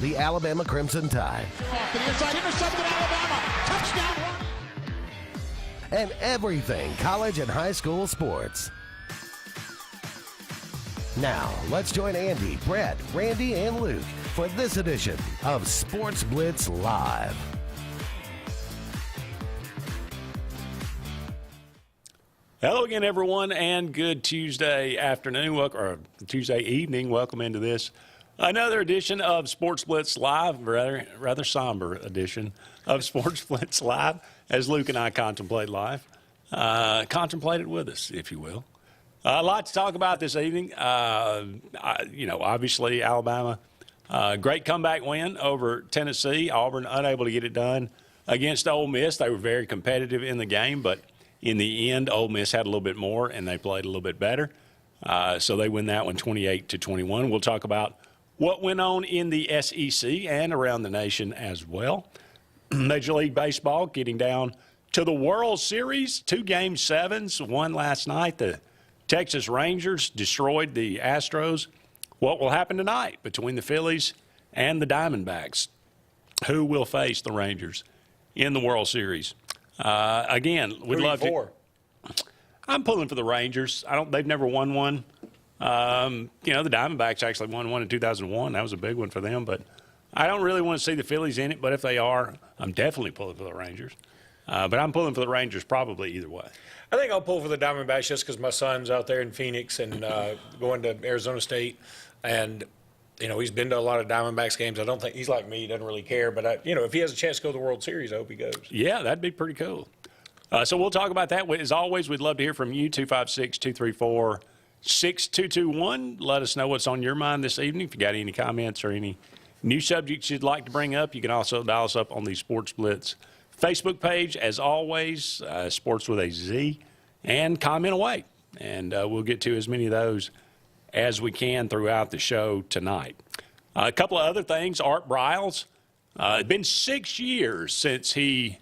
the Alabama Crimson Tide. Off the near side, intercepted Alabama. Touchdown run. And everything college and high school sports. Now, let's join Andy, Brett, Randy, and Luke for this edition of Sports Blitz Live. Hello again, everyone, and good Tuesday afternoon, or Tuesday evening. Welcome into this another edition of Sports Blitz Live, rather somber edition of Sports Blitz Live, as Luke and I contemplate life. Contemplate it with us, if you will. A lot to talk about this evening. Obviously, Alabama, great comeback win over Tennessee. Auburn unable to get it done against Ole Miss. They were very competitive in the game, but in the end, Ole Miss had a little bit more, and they played a little bit better. So they win that one 28-21. We'll talk about what went on in the SEC and around the nation as well. Major League Baseball getting down to the World Series, 2 Game 7s, one last night. The Texas Rangers destroyed the Astros. What will happen tonight between the Phillies and the Diamondbacks? Who will face the Rangers in the World Series? Again, we'd love to. I'm pulling for the Rangers. They've never won one. The Diamondbacks actually won one in 2001. That was a big one for them. But I don't really want to see the Phillies in it. But if they are, I'm definitely pulling for the Rangers. But I'm pulling for the Rangers probably either way. I think I'll pull for the Diamondbacks just because my son's out there in Phoenix and going to Arizona State. And, he's been to a lot of Diamondbacks games. I don't think he's like me. He doesn't really care. But, if he has a chance to go to the World Series, I hope he goes. Yeah, that'd be pretty cool. So we'll talk about that. As always, we'd love to hear from you, 256-234-6221. Let us know what's on your mind this evening. If you got any comments or any new subjects you'd like to bring up, you can also dial us up on the Sports Blitz Facebook page. As always, Sports with a Z, and comment away. And we'll get to as many of those as we can throughout the show tonight. A couple of other things. Art Briles, it's been 6 years since he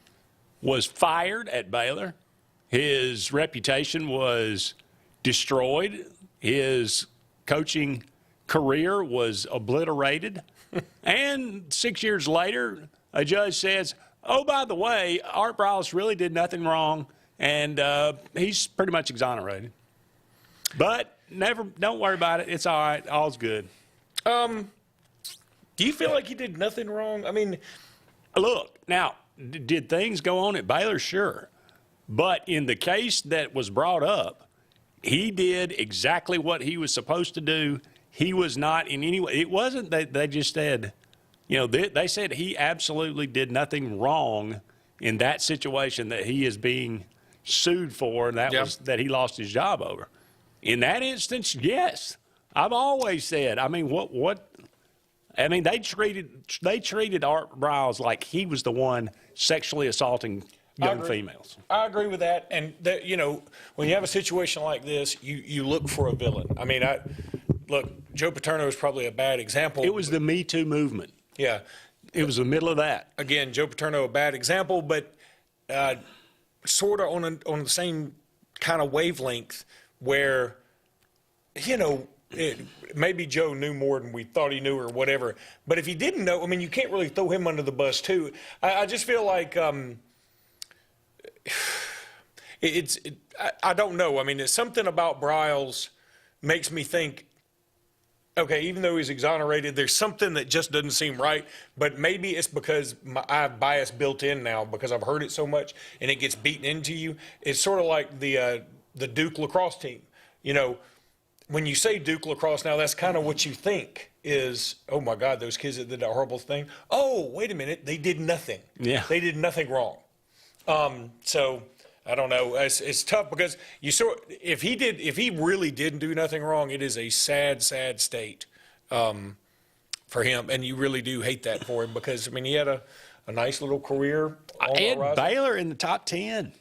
was fired at Baylor. His reputation was destroyed. His coaching career was obliterated. And 6 years later, a judge says, oh, by the way, Art Briles really did nothing wrong, and he's pretty much exonerated. But don't worry about it. It's all right. All's good. Do you feel like he did nothing wrong? I mean, look, now, did things go on at Baylor? Sure. But in the case that was brought up, he did exactly what he was supposed to do. He was not in any way. It wasn't that they just said, they said he absolutely did nothing wrong in that situation that he is being sued for, and that was that he lost his job over. In that instance, yes. I've always said, they treated Art Briles like he was the one sexually assaulting young females. I agree with that. And, when you have a situation like this, you look for a villain. Look, Joe Paterno is probably a bad example. It was the Me Too movement. Yeah. It was the middle of that. Again, Joe Paterno, a bad example, but sort of on the same kind of wavelength where, maybe Joe knew more than we thought he knew or whatever. But if he didn't know, you can't really throw him under the bus too. I just feel like I don't know. It's something about Briles makes me think, okay, even though he's exonerated, there's something that just doesn't seem right. But maybe it's because I have bias built in now because I've heard it so much and it gets beaten into you. It's sort of like the Duke lacrosse team. When you say Duke lacrosse now, that's kind of what you think is, oh, my God, those kids that did that horrible thing. Oh, wait a minute, they did nothing. Yeah. They did nothing wrong. So I don't know. It's tough because if he really didn't do nothing wrong, it is a sad, sad state for him. And you really do hate that for him because, he had a nice little career. And Baylor in the top 10.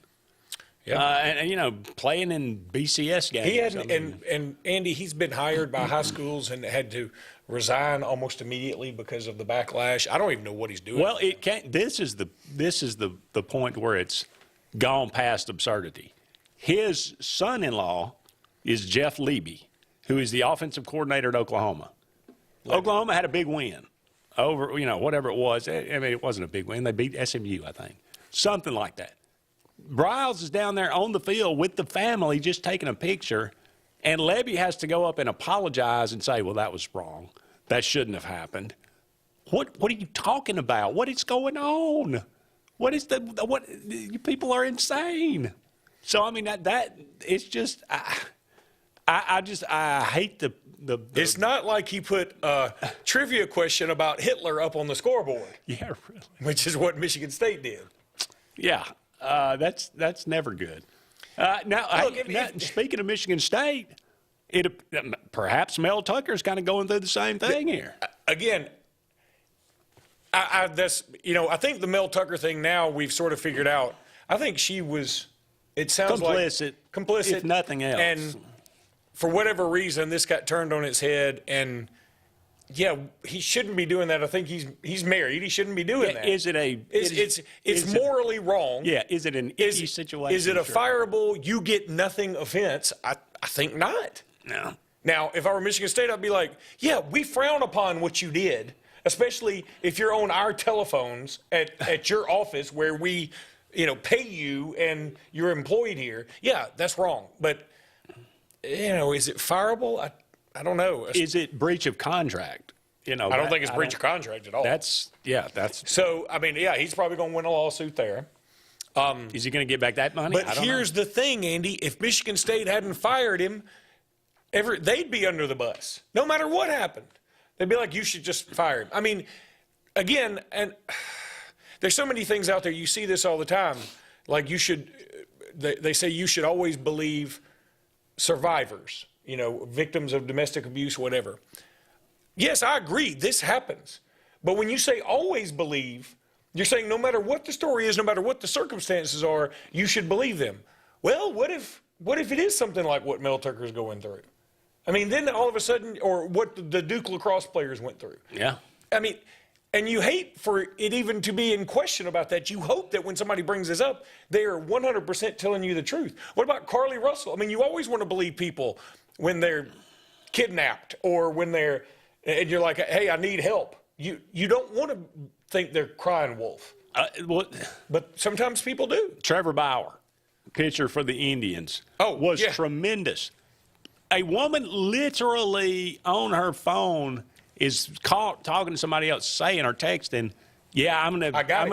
Yeah. And playing in BCS games. He had, and Andy, he's been hired by high schools and had to resign almost immediately because of the backlash. I don't even know what he's doing. Well, it can't. This is the point where it's gone past absurdity. His son-in-law is Jeff Leby, who is the offensive coordinator at Oklahoma. Oklahoma had a big win. over, whatever it was. I mean, it wasn't a big win. They beat SMU, I think. Something like that. Briles is down there on the field with the family just taking a picture, and Levy has to go up and apologize and say, well, that was wrong. That shouldn't have happened. What are you talking about? What is going on? You people are insane. So, I mean, that it's just, I hate the. It's not like he put a trivia question about Hitler up on the scoreboard. Yeah, really. Which is what Michigan State did. Yeah, that's never good. Now, speaking of Michigan State, perhaps Mel Tucker's kind of going through the same thing here. Again, I think the Mel Tucker thing now we've sort of figured out. I think she was. It sounds complicit, if nothing else. And for whatever reason, this got turned on its head. And yeah, he shouldn't be doing that. I think he's married. He shouldn't be doing that. Is it it's morally wrong? Yeah. Is it an icky situation? Is it a fireable, you get nothing offense? I think not. No. Now, if I were Michigan State, I'd be like, yeah, we frown upon what you did, especially if you're on our telephones at your office where we, pay you and you're employed here. Yeah, that's wrong. But, is it fireable? I don't know. Is it breach of contract? I don't think it's breach of contract at all. That's. So, I mean, yeah, he's probably going to win a lawsuit there. Is he going to get back that money? But here's the thing, Andy. If Michigan State hadn't fired him, they'd be under the bus. No matter what happened. They'd be like, you should just fire him. I mean, again, and there's so many things out there. You see this all the time. Like they say you should always believe survivors, victims of domestic abuse, whatever. Yes, I agree. This happens. But when you say always believe, you're saying no matter what the story is, no matter what the circumstances are, you should believe them. Well, what if it is something like what Mel Tucker's going through? I mean, then all of a sudden, or what the Duke lacrosse players went through. Yeah. I mean, and you hate for it even to be in question about that. You hope that when somebody brings this up, they are 100% telling you the truth. What about Carly Russell? I mean, you always want to believe people when they're kidnapped or when and you're like, hey, I need help. You don't want to think they're crying wolf. But sometimes people do. Trevor Bauer, pitcher for the Indians, was tremendous. A woman literally on her phone is caught talking to somebody else, saying or texting, "Yeah, I got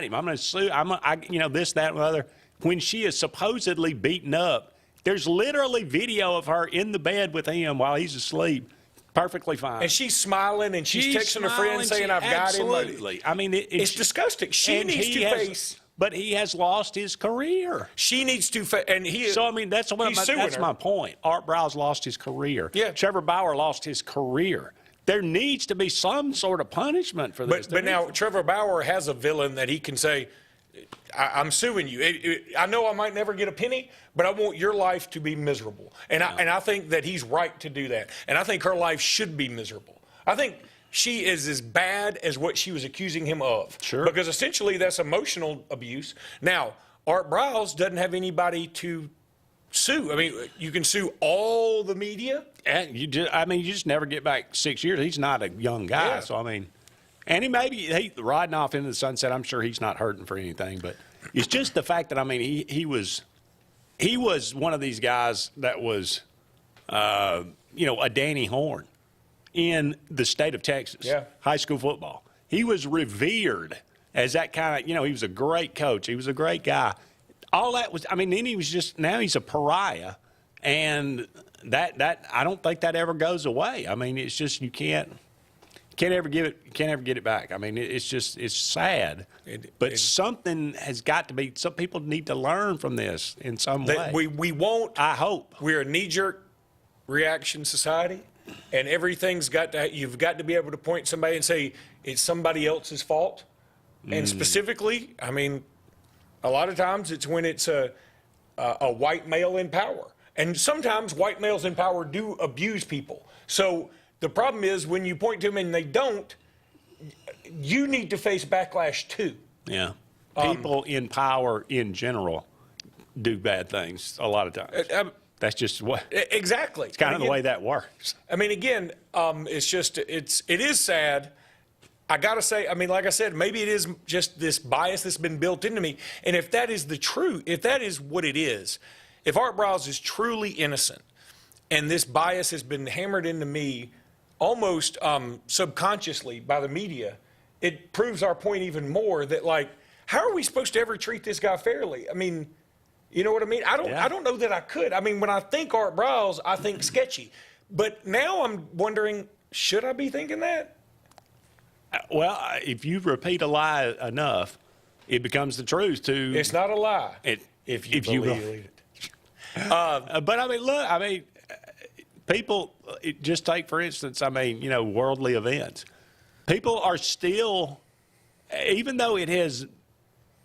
him. I'm gonna sue. This, that, and the other." When she is supposedly beaten up, there's literally video of her in the bed with him while he's asleep, perfectly fine. And she's smiling and she's texting her friend saying, "I've got him." Absolutely. I mean, it's disgusting. She needs to face. But he has lost his career. She needs to, and he. So I mean, that's my point. Art Briles lost his career. Yeah. Trevor Bauer lost his career. There needs to be some sort of punishment for this. But now Trevor Bauer has a villain that he can say, I'm suing you. I know I might never get a penny, but I want your life to be miserable. And I think that he's right to do that. And I think her life should be miserable. I think she is as bad as what she was accusing him of. Sure. Because essentially that's emotional abuse. Now, Art Briles doesn't have anybody to sue. I mean, you can sue all the media. And you just never get back 6 years. He's not a young guy. Yeah. So, I mean, and he riding off into the sunset. I'm sure he's not hurting for anything. But it's just the fact that, I mean, he was one of these guys that was, a Danny Horn in the state of Texas, high school football. He was revered as that kind of, he was a great coach. He was a great guy. All that was, then he was now he's a pariah. And that I don't think that ever goes away. I mean, it's just, you can't ever get it back. I mean, it's sad. But something has got to be, some people need to learn from this in some way. We won't. I hope. We're a knee-jerk reaction society. And you've got to be able to point somebody and say it's somebody else's fault. And specifically, I mean, a lot of times it's when it's a white male in power. And sometimes white males in power do abuse people. So the problem is when you point to them and they don't, you need to face backlash too. Yeah. People in power in general do bad things a lot of times. That's just what. Exactly. It's kind of the way that works. I mean, again, it is sad I got to say, I mean, like I said, maybe it is just this bias that's been built into me. And if that is the truth, if that is what it is, if Art Briles is truly innocent and this bias has been hammered into me almost subconsciously by the media, it proves our point even more that, like, how are we supposed to ever treat this guy fairly? I mean, you know what I mean? I don't know that I could. I mean, when I think Art Briles, I think sketchy. But now I'm wondering, should I be thinking that? Well, if you repeat a lie enough, it becomes the truth too. It's not a lie. If you believe it. But I mean, look, people, just take for instance, worldly events. People are still, even though it has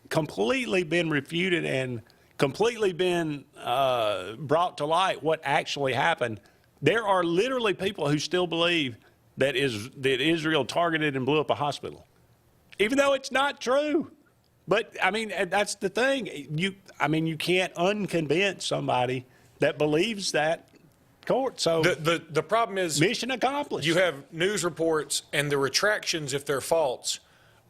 completely been refuted and completely been brought to light what actually happened, there are literally people who still believe that Israel targeted and blew up a hospital, even though it's not true. But I mean, that's the thing. You can't unconvince somebody that believes that. Court. So the problem is mission accomplished. You have news reports, and the retractions, if they're false,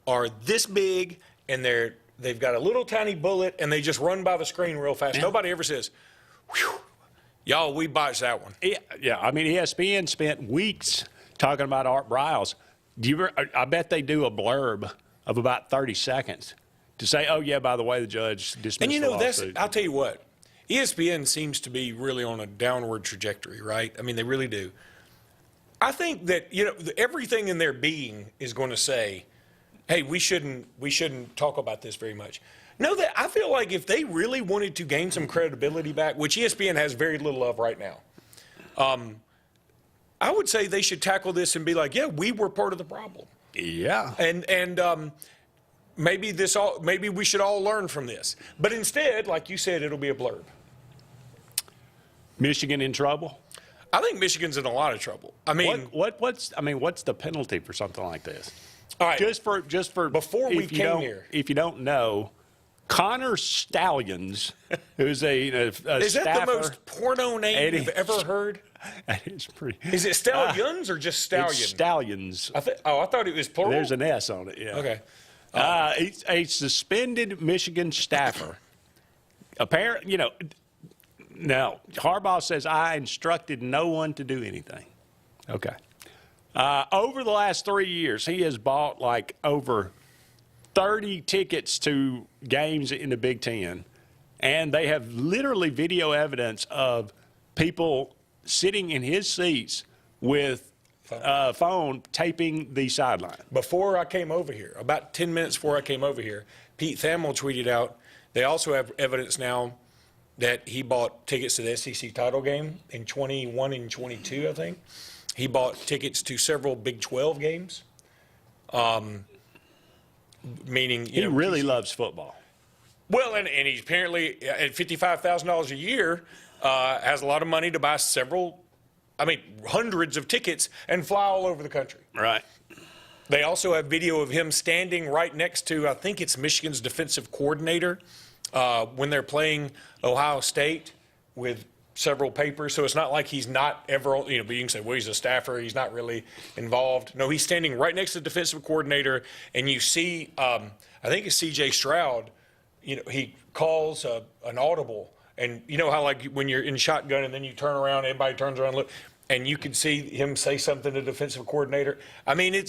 are this big, and they've got a little tiny bullet, and they just run by the screen real fast. Yeah. Nobody ever says, "Whew, y'all, we botched that one." Yeah. I mean, ESPN spent weeks talking about Art Briles. I bet they do a blurb of about 30 seconds to say, "Oh yeah, by the way, the judge dismissed." And the lawsuit. I'll tell you what. ESPN seems to be really on a downward trajectory, right? I mean, they really do. I think that, everything in their being is going to say, hey, we shouldn't talk about this very much. No, that I feel like if they really wanted to gain some credibility back, which ESPN has very little of right now, I would say they should tackle this and be like, yeah, we were part of the problem. Yeah. And maybe we should all learn from this. But instead, like you said, it'll be a blurb. Michigan in trouble? I think Michigan's in a lot of trouble. I mean, what's the penalty for something like this? All right. Just for before we came here. If you don't know, Connor Stallions, who's a is staffer, that the most porno name you've ever heard? That is pretty. Is it Stallions or just Stallion? It's Stallions. I thought it was plural. There's an S on it. Yeah. Okay. He's a suspended Michigan staffer. Apparently, now Harbaugh says I instructed no one to do anything. Okay. Over the last 3 years, he has bought like over 30 tickets to games in the Big Ten, and they have literally video evidence of people sitting in his seats with phone taping the sideline. Before I came over here, about 10 minutes before I came over here, Pete Thamel tweeted out, they also have evidence now that he bought tickets to the SEC title game in 21 and 22, I think. He bought tickets to several Big 12 games, meaning he really loves football. Well, and he's apparently at $55,000 a year has a lot of money to buy hundreds of tickets and fly all over the country. Right. They also have video of him standing right next to, I think it's Michigan's defensive coordinator when they're playing Ohio State with several papers. So it's not like he's not ever, but you can say, well, he's a staffer. He's not really involved. No, he's standing right next to the defensive coordinator. And you see, I think it's C.J. Stroud, he calls an audible. And you know how, like, when you're in shotgun and then you turn around, everybody turns around and look, and you can see him say something to the defensive coordinator. I mean,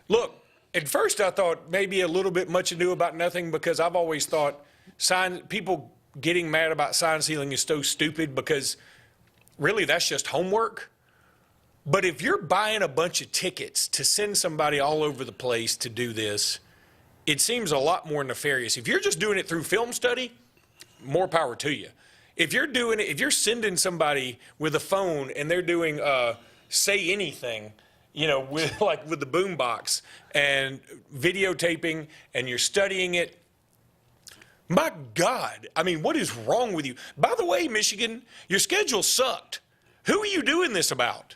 look, at first I thought maybe a little bit much ado about nothing, because I've always thought people getting mad about sign stealing is so stupid, because really that's just homework. But if you're buying a bunch of tickets to send somebody all over the place to do this, it seems a lot more nefarious. If you're just doing it through film study, more power to you. If you're sending somebody with a phone and they're doing say anything, with the boom box and videotaping, and you're studying it, my God, I mean, what is wrong with you? By the way, Michigan, your schedule sucked. Who are you doing this about?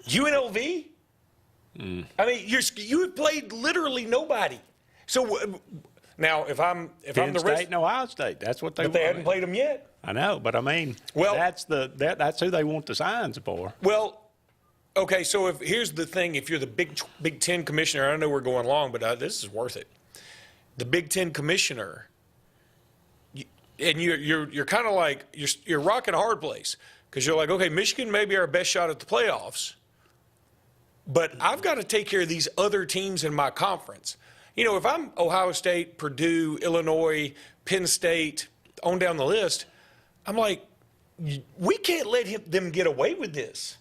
UNLV? I mean, you have played literally nobody. So now, if I'm the Penn State and Ohio State, that's what they want. But they haven't played them yet. I know, but I mean, that's who they want the signs for. Well, Okay, so here's the thing. If you're the Big Ten commissioner, I know we're going long, but this is worth it. The Big Ten commissioner, and you're kind of like, you're rocking a hard place because you're like, okay, Michigan may be our best shot at the playoffs, but I've got to take care of these other teams in my conference. You know, if I'm Ohio State, Purdue, Illinois, Penn State, on down the list, I'm like, we can't let them get away with this.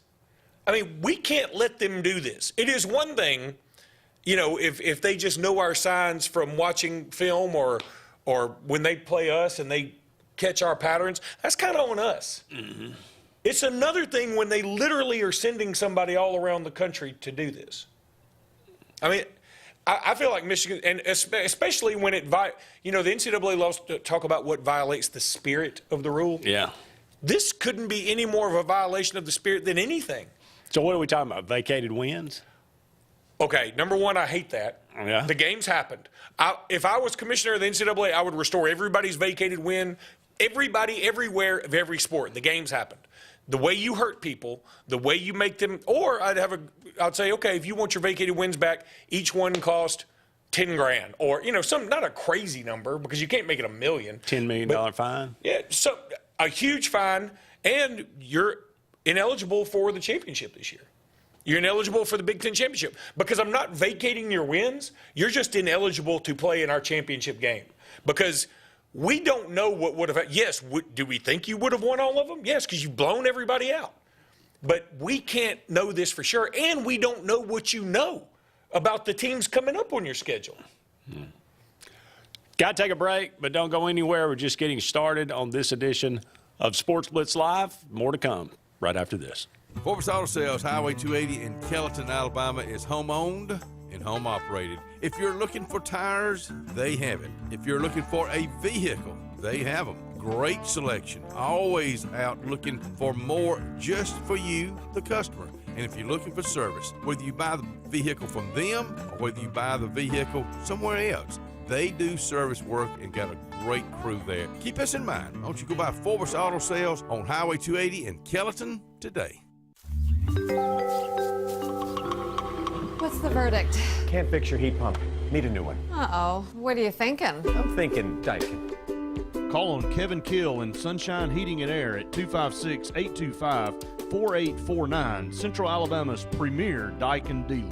I mean, we can't let them do this. It is one thing, you know, if they just know our signs from watching film or when they play us and they catch our patterns, that's kind of on us. Mm-hmm. It's another thing when they literally are sending somebody all around the country to do this. I mean, I feel like Michigan, and especially when the NCAA loves to talk about what violates the spirit of the rule. Yeah. This couldn't be any more of a violation of the spirit than anything. So what are we talking about? Vacated wins? Okay, number one, I hate that. Yeah. The games happened. If I was commissioner of the NCAA, I would restore everybody's vacated win, everybody, everywhere, of every sport. The games happened. The way you hurt people, the way you make them, or I'd say, okay, if you want your vacated wins back, each one cost $10,000, or not a crazy number because you can't make it $1 million. $10 million fine. Yeah, so a huge fine, and you're ineligible for the championship this year. You're ineligible for the Big Ten championship because I'm not vacating your wins. You're just ineligible to play in our championship game because we don't know what would have. Yes, do we think you would have won all of them? Yes, because you've blown everybody out. But we can't know this for sure, and we don't know what you know about the teams coming up on your schedule. Got to take a break, but don't go anywhere. We're just getting started on this edition of Sports Blitz Live. More to come right after this. Sportz Auto Sales, Highway 280 in Kellyton, Alabama, is home-owned and home-operated. If you're looking for tires, they have it. If you're looking for a vehicle, they have them. Great selection. Always out looking for more just for you, the customer. And if you're looking for service, whether you buy the vehicle from them or whether you buy the vehicle somewhere else, they do service work and got a great crew there. Keep this in mind. Don't you go by Sportz Auto Sales on Highway 280 in Kellyton today. What's the verdict? Can't fix your heat pump. Need a new one. Uh-oh. What are you thinking? I'm thinking Daikin. Call on Kevin Kill in Sunshine Heating and Air at 256-825-4849, Central Alabama's premier Daikin dealer.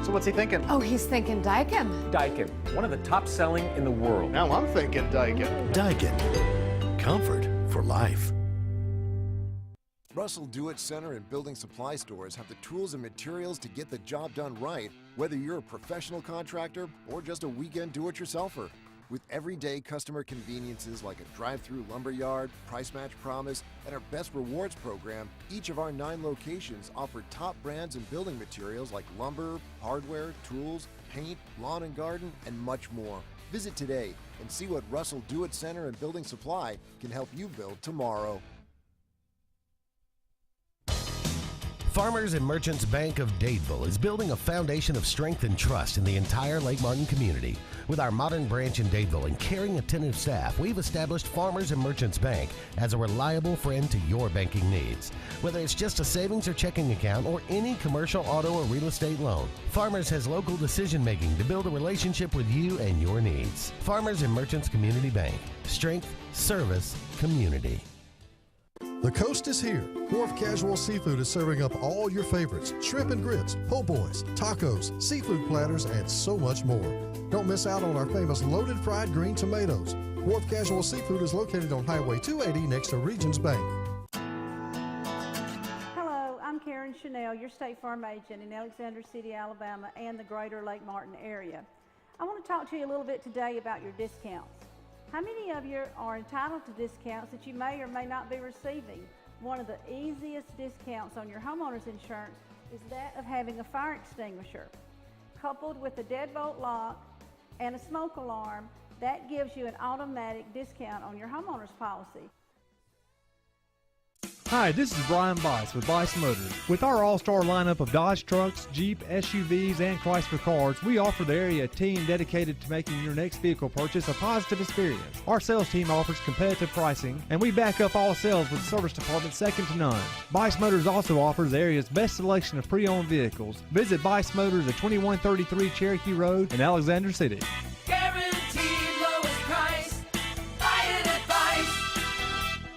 So what's he thinking? Oh, he's thinking Daikin. Daikin, one of the top selling in the world. Now I'm thinking Daikin. Daikin. Comfort for life. Russell Do-It Center and building supply stores have the tools and materials to get the job done right, whether you're a professional contractor or just a weekend do-it-yourselfer. With everyday customer conveniences like a drive-through lumber yard, price match promise, and our Best Rewards program, each of our 9 locations offer top brands and building materials like lumber, hardware, tools, paint, lawn and garden, and much more. Visit today and see what Russell Do-It Center and Building Supply can help you build tomorrow. Farmers and Merchants Bank of Dadeville is building a foundation of strength and trust in the entire Lake Martin community. With our modern branch in Dadeville and caring, attentive staff, we've established Farmers and Merchants Bank as a reliable friend to your banking needs. Whether it's just a savings or checking account or any commercial, auto, or real estate loan, Farmers has local decision-making to build a relationship with you and your needs. Farmers and Merchants Community Bank. Strength, service, community. The coast is here. Wharf Casual Seafood is serving up all your favorites: shrimp and grits, po' boys, tacos, seafood platters, and so much more. Don't miss out on our famous loaded fried green tomatoes. Wharf Casual Seafood is located on Highway 280 next to Regions Bank. Hello, I'm Karen Chanel, your State Farm agent in Alexander City, Alabama, and the greater Lake Martin area. I want to talk to you a little bit today about your discounts. How many of you are entitled to discounts that you may or may not be receiving? One of the easiest discounts on your homeowner's insurance is that of having a fire extinguisher. Coupled with a deadbolt lock and a smoke alarm, that gives you an automatic discount on your homeowner's policy. Hi, this is Brian Bice with Bice Motors. With our all-star lineup of Dodge trucks, Jeep, SUVs, and Chrysler cars, we offer the area team dedicated to making your next vehicle purchase a positive experience. Our sales team offers competitive pricing, and we back up all sales with a service department second to none. Bice Motors also offers the area's best selection of pre-owned vehicles. Visit Bice Motors at 2133 Cherokee Road in Alexander City. Guaranteed lowest price. Buy it at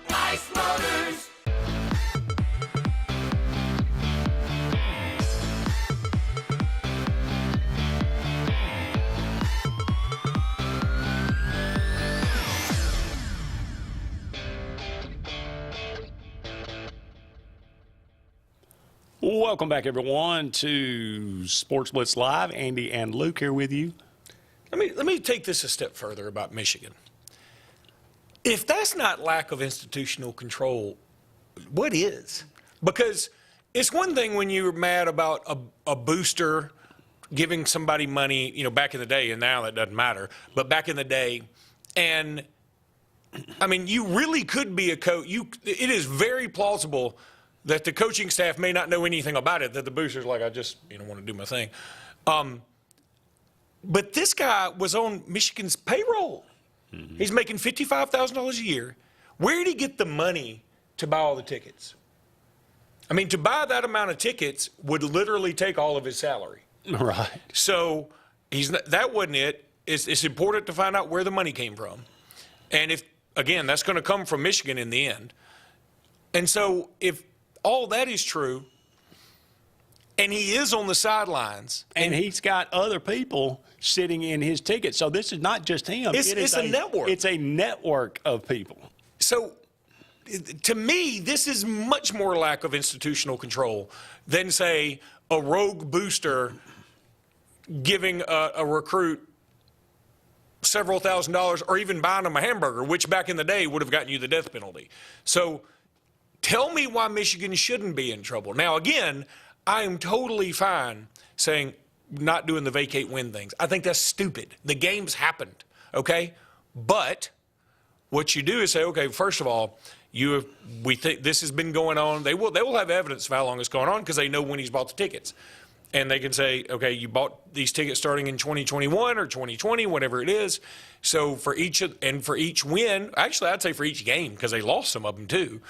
Bice Motors. Welcome back, everyone, to Sports Blitz Live. Andy and Luke here with you. Let me take this a step further about Michigan. If that's not lack of institutional control, what is? Because it's one thing when you're mad about a booster giving somebody money, you know, back in the day, and now that doesn't matter, but back in the day, and I mean, you really could be a coach. It is very plausible that the coaching staff may not know anything about it, that the booster's like, I just, want to do my thing. But this guy was on Michigan's payroll. Mm-hmm. He's making $55,000 a year. Where did he get the money to buy all the tickets? I mean, to buy that amount of tickets would literally take all of his salary. Right. So that wasn't it. It's important to find out where the money came from. And if, again, that's going to come from Michigan in the end. And so if all that is true, and he is on the sidelines. And he's got other people sitting in his ticket. So this is not just him. It's a network. It's a network of people. So to me, this is much more lack of institutional control than, say, a rogue booster giving a recruit several $1,000s or even buying them a hamburger, which back in the day would have gotten you the death penalty. So tell me why Michigan shouldn't be in trouble. Now, again, I am totally fine saying not doing the vacate win things. I think that's stupid. The game's happened, okay? But what you do is say, okay, first of all, we think this has been going on. They will have evidence of how long it's going on because they know when he's bought the tickets. And they can say, okay, you bought these tickets starting in 2021 or 2020, whatever it is. So for each win, actually I'd say for each game because they lost some of them too.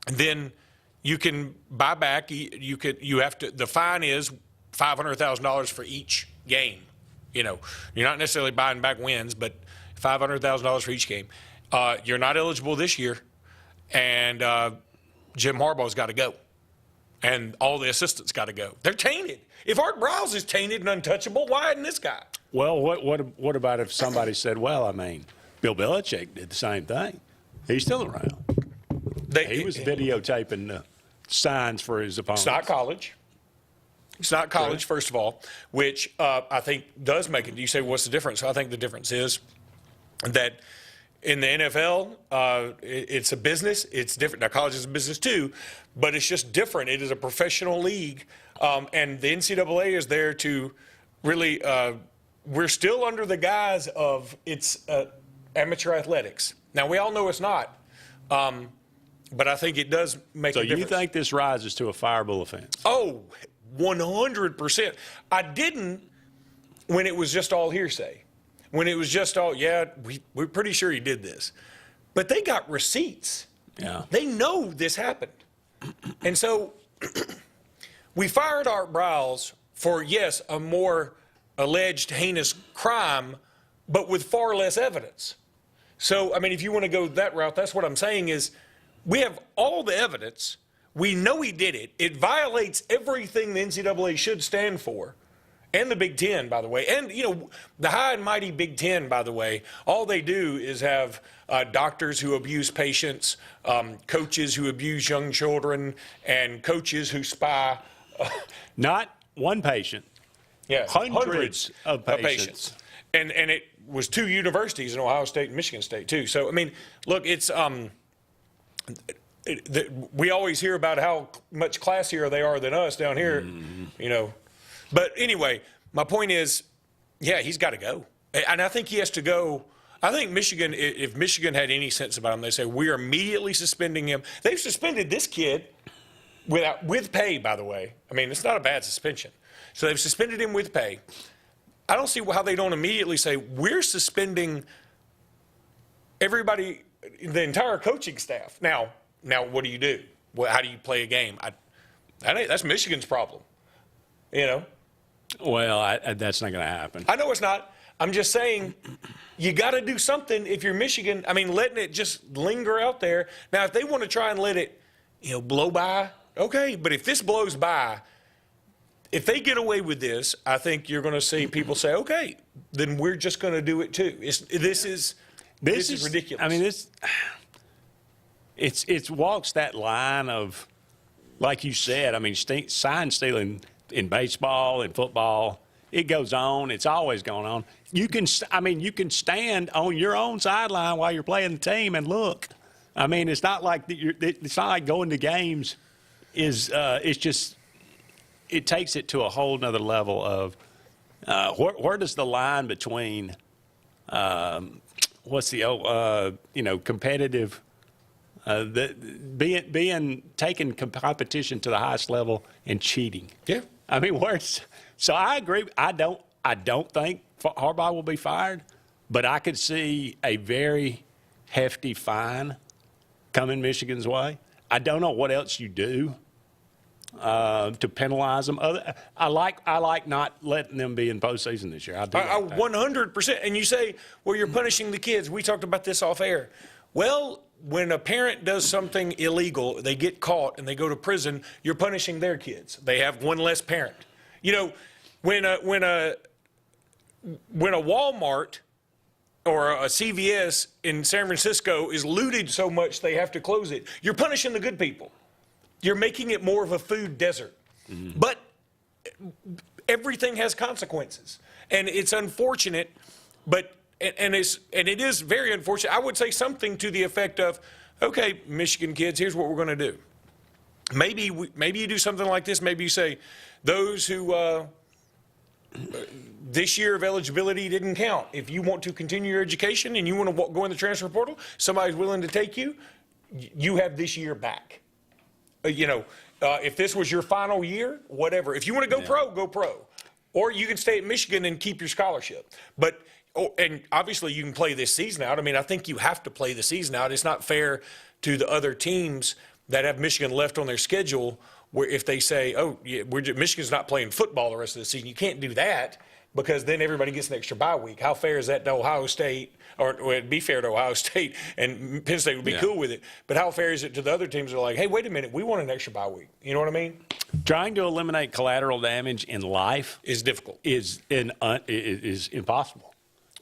Then you can buy back. The fine is $500,000 for each game. You're not necessarily buying back wins, but $500,000 for each game. You're not eligible this year, and Jim Harbaugh's got to go. And all the assistants got to go. They're tainted. If Art Briles is tainted and untouchable, why isn't this guy? Well, what about if somebody said, well, I mean, Bill Belichick did the same thing. He's still around. He was videotaping the signs for his opponents. It's not college. It's not college, first of all, which I think does make it. You say, what's the difference? I think the difference is that in the NFL, it's a business. It's different. Now, college is a business too, but it's just different. It is a professional league, and the NCAA is there to really we're still under the guise of it's amateur athletics. Now, we all know it's not, but I think it does make a difference. So you think this rises to a fireable offense? Oh, 100%. I didn't when it was just all hearsay. When it was just all, we're pretty sure he did this. But they got receipts. Yeah. They know this happened. And so we fired Art Briles for, yes, a more alleged heinous crime, but with far less evidence. So, I mean, if you want to go that route, that's what I'm saying is we have all the evidence. We know he did it. It violates everything the NCAA should stand for. And the Big Ten, by the way. And, the high and mighty Big Ten, by the way, all they do is have doctors who abuse patients, coaches who abuse young children, and coaches who spy. Not one patient. Yeah, hundreds of patients. And it was 2 universities in Ohio State and Michigan State, too. So, I mean, look, it's we always hear about how much classier they are than us down here, But anyway, my point is, he's got to go. And I think he has to go. I think Michigan, if Michigan had any sense about him, they say, we are immediately suspending him. They've suspended this kid with pay, by the way. I mean, it's not a bad suspension. So they've suspended him with pay. I don't see how they don't immediately say, we're suspending everybody, the entire coaching staff. Now what do you do? Well, how do you play a game? That's Michigan's problem, you know? Well, that's not going to happen. I know it's not. I'm just saying you got to do something if you're Michigan. I mean, letting it just linger out there. Now, if they want to try and let it, blow by, okay. But if this blows by, if they get away with this, I think you're going to see people say, okay, then we're just going to do it too. This is ridiculous. I mean, it walks that line of, like you said, I mean, sign stealing in baseball and football. It goes on. It's always going on. You can stand on your own sideline while you're playing the team and look. I mean, it's not like it's not like going to games. It's just it takes it to a whole nother level of where does the line between what's the competitive being taking competition to the highest level and cheating. Yeah. I mean, so I agree. I don't think Harbaugh will be fired, but I could see a very hefty fine coming Michigan's way. I don't know what else you do to penalize them. I like not letting them be in postseason this year. I 100%. And you say, well, you're punishing the kids. We talked about this off air. Well, when a parent does something illegal, they get caught and they go to prison, you're punishing their kids. They have one less parent. When a Walmart or a CVS in San Francisco is looted so much they have to close it, you're punishing the good people. You're making it more of a food desert. Mm-hmm. But everything has consequences. And it's unfortunate, but and it is very unfortunate. I would say something to the effect of, okay, Michigan kids, here's what we're going to do. Maybe you do something like this. Maybe you say, those who this year of eligibility didn't count. If you want to continue your education and you want to go in the transfer portal, somebody's willing to take you, you have this year back. If this was your final year, whatever. If you want to go pro, go pro. Or you can stay at Michigan and keep your scholarship. But and obviously you can play this season out. I mean, I think you have to play the season out. It's not fair to the other teams that have Michigan left on their schedule where if they say, oh, yeah, Michigan's not playing football the rest of the season. You can't do that because then everybody gets an extra bye week. How fair is that to Ohio State? Or it'd be fair to Ohio State, and Penn State would be cool with it. But how fair is it to the other teams that are like, hey, wait a minute, we want an extra bye week? You know what I mean? Trying to eliminate collateral damage in life is difficult. Is impossible.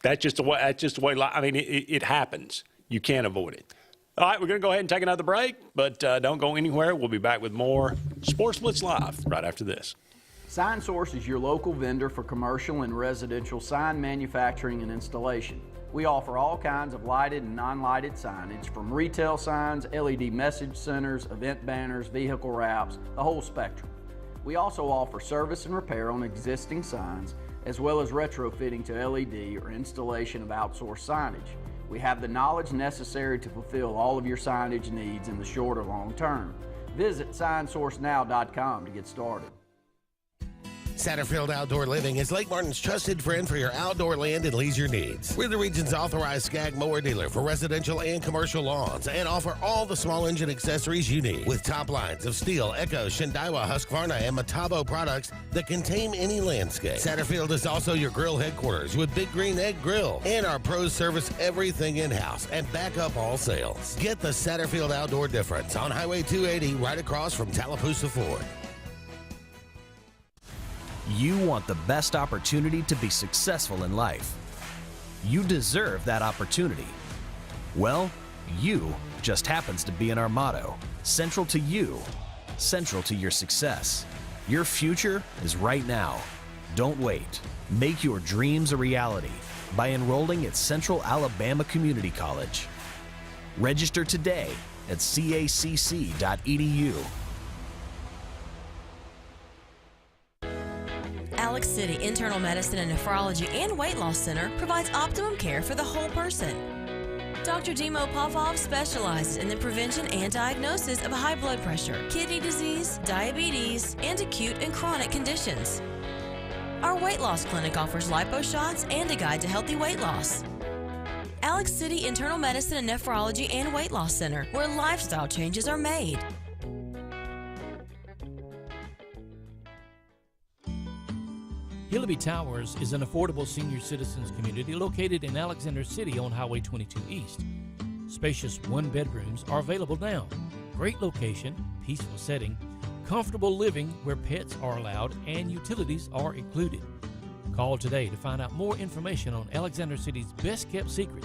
That's just the way. I mean, it happens. You can't avoid it. All right, we're going to go ahead and take another break, but don't go anywhere. We'll be back with more Sports Blitz Live right after this. Sign Source is your local vendor for commercial and residential sign manufacturing and installation. We offer all kinds of lighted and non-lighted signage, from retail signs, LED message centers, event banners, vehicle wraps, the whole spectrum. We also offer service and repair on existing signs, as well as retrofitting to LED or installation of outsourced signage. We have the knowledge necessary to fulfill all of your signage needs in the short or long term. Visit signsourcenow.com to get started. Satterfield Outdoor Living is Lake Martin's trusted friend for your outdoor land and leisure needs. We're the region's authorized Skag mower dealer for residential and commercial lawns and offer all the small engine accessories you need with top lines of Steel, Echo, Shindaiwa, Husqvarna, and Metabo products that can tame any landscape. Satterfield is also your grill headquarters with Big Green Egg Grill, and our pros service everything in-house and back up all sales. Get the Satterfield Outdoor difference on Highway 280 right across from Tallapoosa Ford. You want the best opportunity to be successful in life. You deserve that opportunity. Well, you just happens to be in our motto. Central to you, central to your success. Your future is right now. Don't wait. Make your dreams a reality by enrolling at Central Alabama Community College. Register today at cacc.edu. Alex City Internal Medicine and Nephrology and Weight Loss Center provides optimum care for the whole person. Dr. Dimo Popov specializes in the prevention and diagnosis of high blood pressure, kidney disease, diabetes, and acute and chronic conditions. Our weight loss clinic offers lipo shots and a guide to healthy weight loss. Alex City Internal Medicine and Nephrology and Weight Loss Center, where lifestyle changes are made. Hillaby Towers is an affordable senior citizens community located in Alexander City on Highway 22 East. Spacious one-bedrooms are available now. Great location, peaceful setting, comfortable living where pets are allowed and utilities are included. Call today to find out more information on Alexander City's best-kept secret,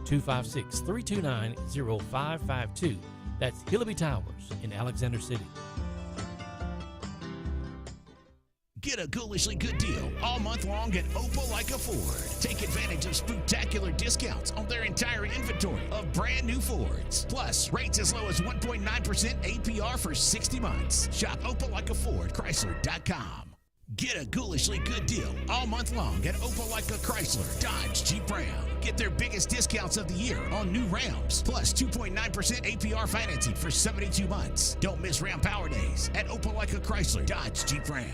256-329-0552. That's Hillaby Towers in Alexander City. Get a ghoulishly good deal all month long at Opelika Ford. Take advantage of spectacular discounts on their entire inventory of brand new Fords. Plus, rates as low as 1.9% APR for 60 months. Shop OpelikaFordChrysler.com. Get a ghoulishly good deal all month long at Opelika Chrysler, Dodge, Jeep, Ram. Get their biggest discounts of the year on new Rams, plus 2.9% APR financing for 72 months. Don't miss Ram Power Days at Opelika Chrysler, Dodge, Jeep, Ram.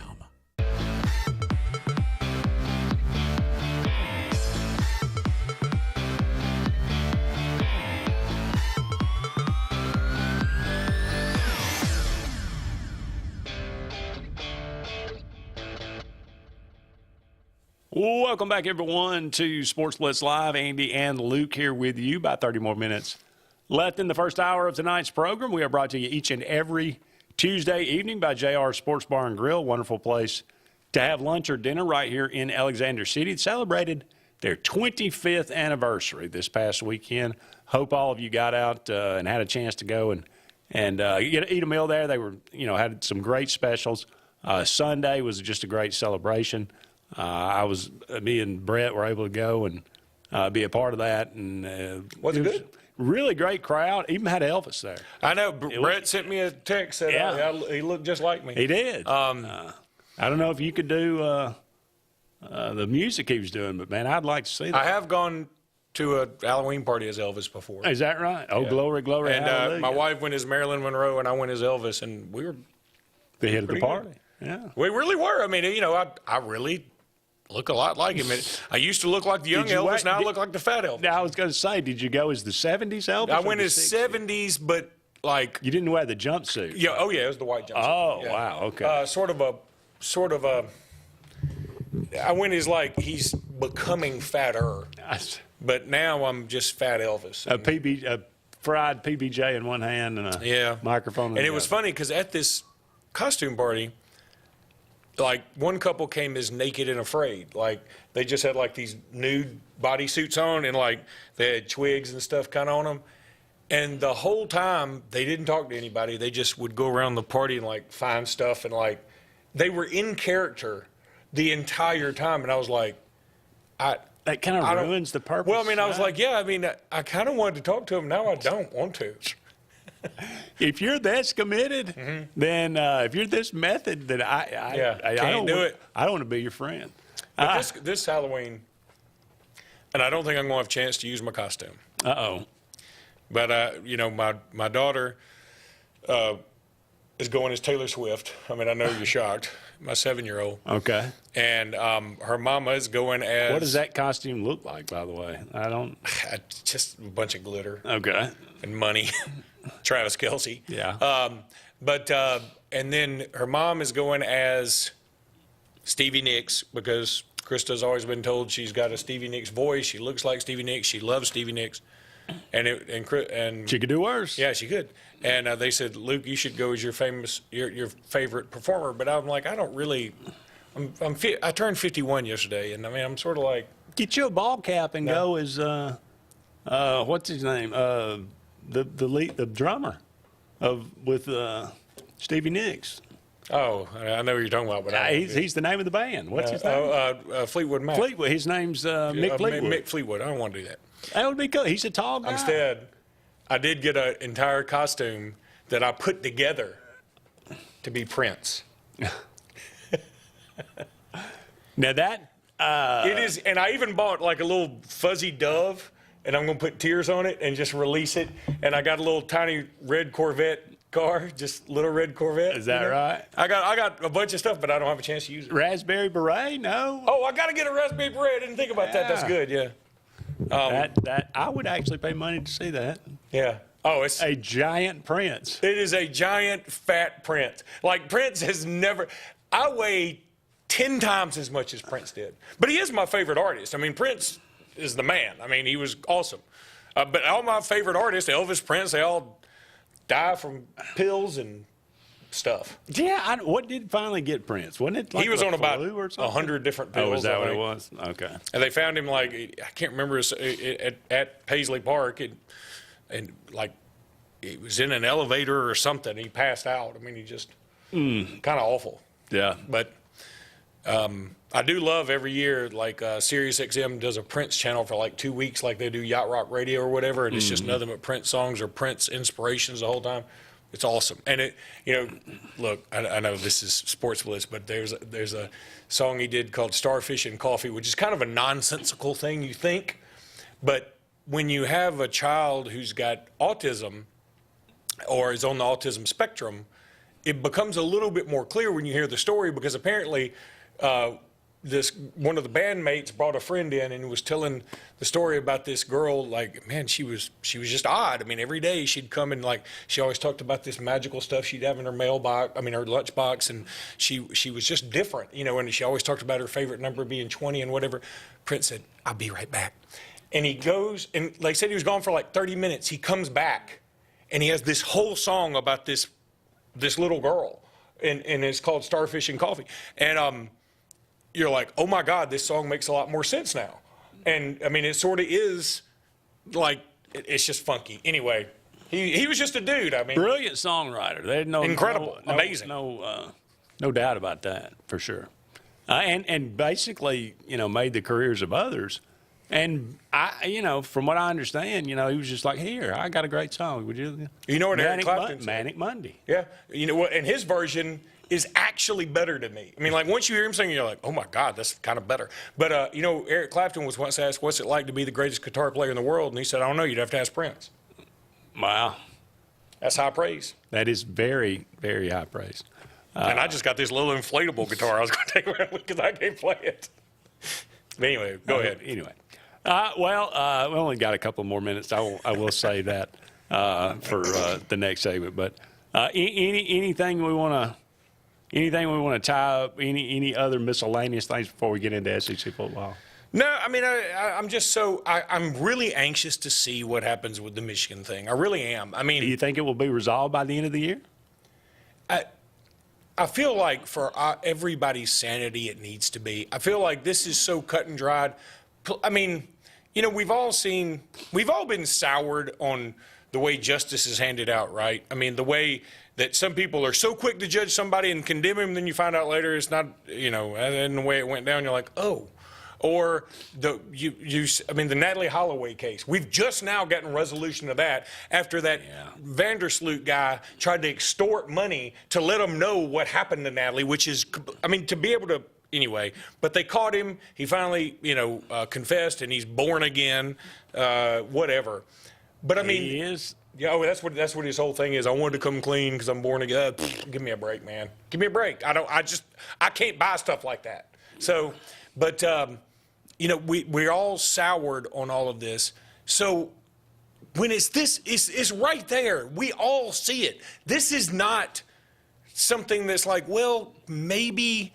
Welcome back, everyone, to Sports Blitz Live. Andy and Luke here with you. About 30 more minutes left in the first hour of tonight's program. We are brought to you each and every Tuesday evening by JR Sports Bar and Grill. Wonderful place to have lunch or dinner right here in Alexander City. It celebrated their 25th anniversary this past weekend. Hope all of you got out and had a chance to go and eat a meal there. They were, had some great specials. Sunday was just a great celebration. Me and Brett were able to go and be a part of that. And was it good? Really great crowd. Even had Elvis there. I know. Brett sent me a text. Said he looked just like me. He did. I don't know if you could do the music he was doing, but, man, I'd like to see that. I have gone to a Halloween party as Elvis before. Is that right? Oh, yeah. Glory, glory, and hallelujah. My wife went as Marilyn Monroe, and I went as Elvis, and we were the hit of the party. Good. Yeah. We really were. I mean, I really look a lot like him. I used to look like the young Elvis. Now I look like the fat Elvis. Now, I was going to say, did you go as the 70s Elvis? I went as 70s, but like. You didn't wear the jumpsuit. Yeah. Oh, yeah. It was the white jumpsuit. Oh, yeah. Wow. Okay. Sort of a. I went as like he's becoming fatter. But now I'm just fat Elvis. A fried PBJ in one hand and a microphone in the other. And it was funny because at this costume party, like one couple came as naked and afraid. Like they just had like these nude bodysuits on and like they had twigs and stuff kind of on them. And the whole time they didn't talk to anybody. They just would go around the party and like find stuff and like they were in character the entire time. And I was like, that kind of ruins the purpose. Well, I mean, I was like, I kind of wanted to talk to him. Now I don't want to. If you're this committed, then if you're this method, then I don't do it. I don't want to be your friend. But this Halloween, and I don't think I'm going to have a chance to use my costume. Uh-oh. But, my daughter is going as Taylor Swift. I mean, I know you're shocked. My 7-year-old. Okay. And her mama is going as. What does that costume look like, by the way? Just a bunch of glitter. Okay. And money. Travis Kelce. Yeah. And then her mom is going as Stevie Nicks because Krista's always been told she's got a Stevie Nicks voice. She looks like Stevie Nicks. She loves Stevie Nicks. And she could do worse. Yeah, she could. And they said, Luke, you should go as your favorite performer. But I'm like, I don't really. I turned 51 yesterday, and I mean, I'm sort of like. Get you a ball cap and go as what's his name? The drummer with Stevie Nicks. Oh, I know what you're talking about, but he's the name of the band. What's his name? Fleetwood Mac. Fleetwood. His name's Mick Fleetwood. Mick Fleetwood. I don't want to do that. That would be cool. He's a tall guy. Instead, I did get an entire costume that I put together to be Prince. Now that it is, and I even bought like a little fuzzy dove, and I'm gonna put tears on it and just release it. And I got a little tiny red Corvette car, just little red Corvette. Is that right? I got a bunch of stuff, but I don't have a chance to use it. Raspberry Beret? No. Oh, I got to get a Raspberry Beret. I didn't think about that. That's good. Yeah. That I would actually pay money to see that. Yeah. Oh, it's a giant Prince. It is a giant fat Prince. Like Prince has never. I weigh 10 times as much as Prince did, but he is my favorite artist. I mean, Prince is the man. I mean, he was awesome. But all my favorite artists, Elvis, Prince, they all die from pills and stuff. Yeah, what did finally get Prince? Wasn't it like he was on about flu or something? 100 different pills. Oh, is that what it was? Okay. And they found him like, I can't remember, at Paisley Park, and like it was in an elevator or something. He passed out. I mean, he just kind of awful. Yeah. But I do love every year, like Sirius XM does a Prince channel for like 2 weeks, like they do Yacht Rock Radio or whatever, and it's just nothing but Prince songs or Prince inspirations the whole time. It's awesome. And it, look, I know this is Sportz Blitz, but there's a song he did called Starfish and Coffee, which is kind of a nonsensical thing, you think. But when you have a child who's got autism or is on the autism spectrum, it becomes a little bit more clear when you hear the story, because apparently one of the bandmates brought a friend in and was telling the story about this girl. Like, man, she was just odd. I mean, every day she'd come and like she always talked about this magical stuff she'd have in her mailbox. I mean, her lunchbox, and she was just different, And she always talked about her favorite number being 20 and whatever. Prince said, "I'll be right back," and he goes, and like I said, he was gone for like 30 minutes. He comes back, and he has this whole song about this little girl, and it's called Starfish and Coffee, and you're like, oh my God, this song makes a lot more sense now. And I mean, it sort of is like, it's just funky. Anyway, he was just a dude. I mean, brilliant songwriter. They had incredible, amazing. No doubt about that, for sure. And basically, made the careers of others. And I, from what I understand, he was just like, here, I got a great song. Would you? You know what Eric Clapton said? Manic Monday. Yeah. You know what? And his version is actually better to me. I mean, like once you hear him sing, you're like, oh my God, that's kind of better. But Eric Clapton was once asked, what's it like to be the greatest guitar player in the world? And he said, I don't know. You'd have to ask Prince. Wow. That's high praise. That is very, very high praise. And I just got this little inflatable guitar I was going to take around because I can't play it. But anyway, go ahead. Anyway. We only got a couple more minutes. I will say that for the next segment. But anything we want to tie up? Any other miscellaneous things before we get into SEC football? No, I mean I'm just I'm really anxious to see what happens with the Michigan thing. I really am. I mean, do you think it will be resolved by the end of the year? I feel like for everybody's sanity, it needs to be. I feel like this is so cut and dried. I mean, we've all been soured on the way justice is handed out, right? I mean, the way that some people are so quick to judge somebody and condemn him, then you find out later it's not, and the way it went down, you're like, oh. Or the Natalie Holloway case. We've just now gotten resolution of that after that Vandersloot guy tried to extort money to let them know what happened to Natalie, which is, to be able to. Anyway, but they caught him. He finally, confessed, and he's born again. Whatever. But I mean, he is. Yeah, that's what his whole thing is. I wanted to come clean because I'm born again. Give me a break, man. Give me a break. I can't buy stuff like that. So, but we're all soured on all of this. So when it's right there. We all see it. This is not something that's like, well, maybe.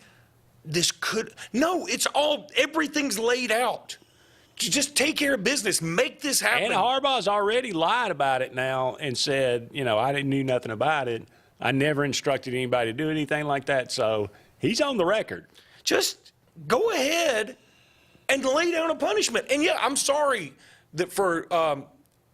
No, everything's laid out. Just take care of business. Make this happen. And Harbaugh's already lied about it now and said, I didn't knew nothing about it. I never instructed anybody to do anything like that. So he's on the record. Just go ahead and lay down a punishment. And yeah, I'm sorry that for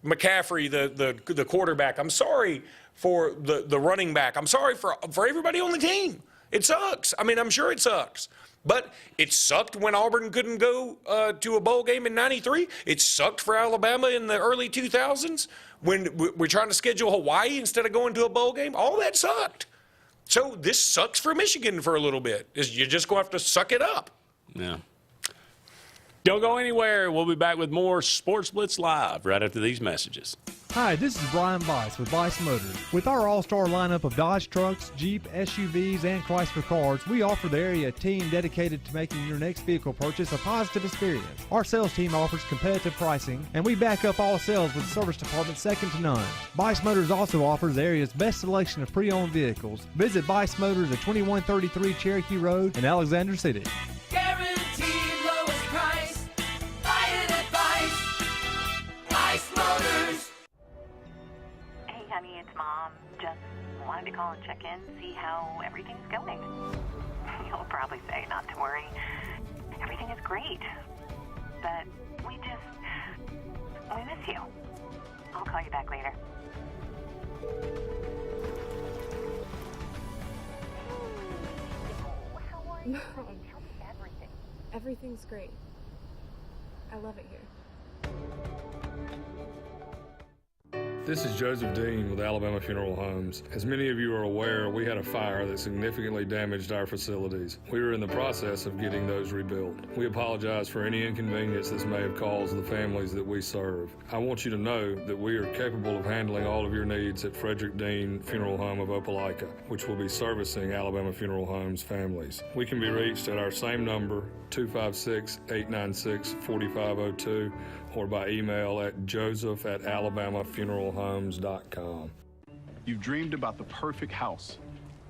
McCaffrey, the quarterback. I'm sorry for the running back. I'm sorry for everybody on the team. It sucks. I mean, I'm sure it sucks. But it sucked when Auburn couldn't go to a bowl game in '93. It sucked for Alabama in the early 2000s when we're trying to schedule Hawaii instead of going to a bowl game. All that sucked. So this sucks for Michigan for a little bit. You're just going to have to suck it up. Yeah. Don't go anywhere. We'll be back with more Sports Blitz Live right after these messages. Hi, this is Brian Bice with Bice Motors. With our all-star lineup of Dodge trucks, Jeep, SUVs, and Chrysler cars, we offer the area team dedicated to making your next vehicle purchase a positive experience. Our sales team offers competitive pricing, and we back up all sales with a service department second to none. Bice Motors also offers the area's best selection of pre-owned vehicles. Visit Bice Motors at 2133 Cherokee Road in Alexander City. Guaranteed lowest price. Buy it at Bice Motors. Hey, honey, it's Mom. Just wanted to call and check in, see how everything's going. You'll probably say not to worry. Everything is great. But we miss you. I'll call you back later. How are you? Tell me everything. Everything's great. I love it here. This is Joseph Dean with Alabama Funeral Homes. As many of you are aware, we had a fire that significantly damaged our facilities. We are in the process of getting those rebuilt. We apologize for any inconvenience this may have caused the families that we serve. I want you to know that we are capable of handling all of your needs at Frederick Dean Funeral Home of Opelika, which will be servicing Alabama Funeral Homes families. We can be reached at our same number, 256-896-4502, or by email at joseph@alabamafuneralhomes.com. You've dreamed about the perfect house,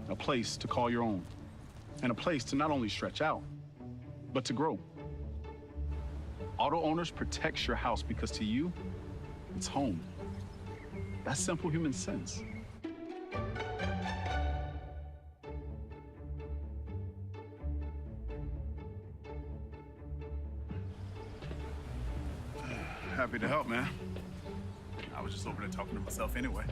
a place to call your own, and a place to not only stretch out, but to grow. Auto Owners protects your house because to you, it's home. That's simple human sense. Happy to help, man. I was just over there talking to myself anyway.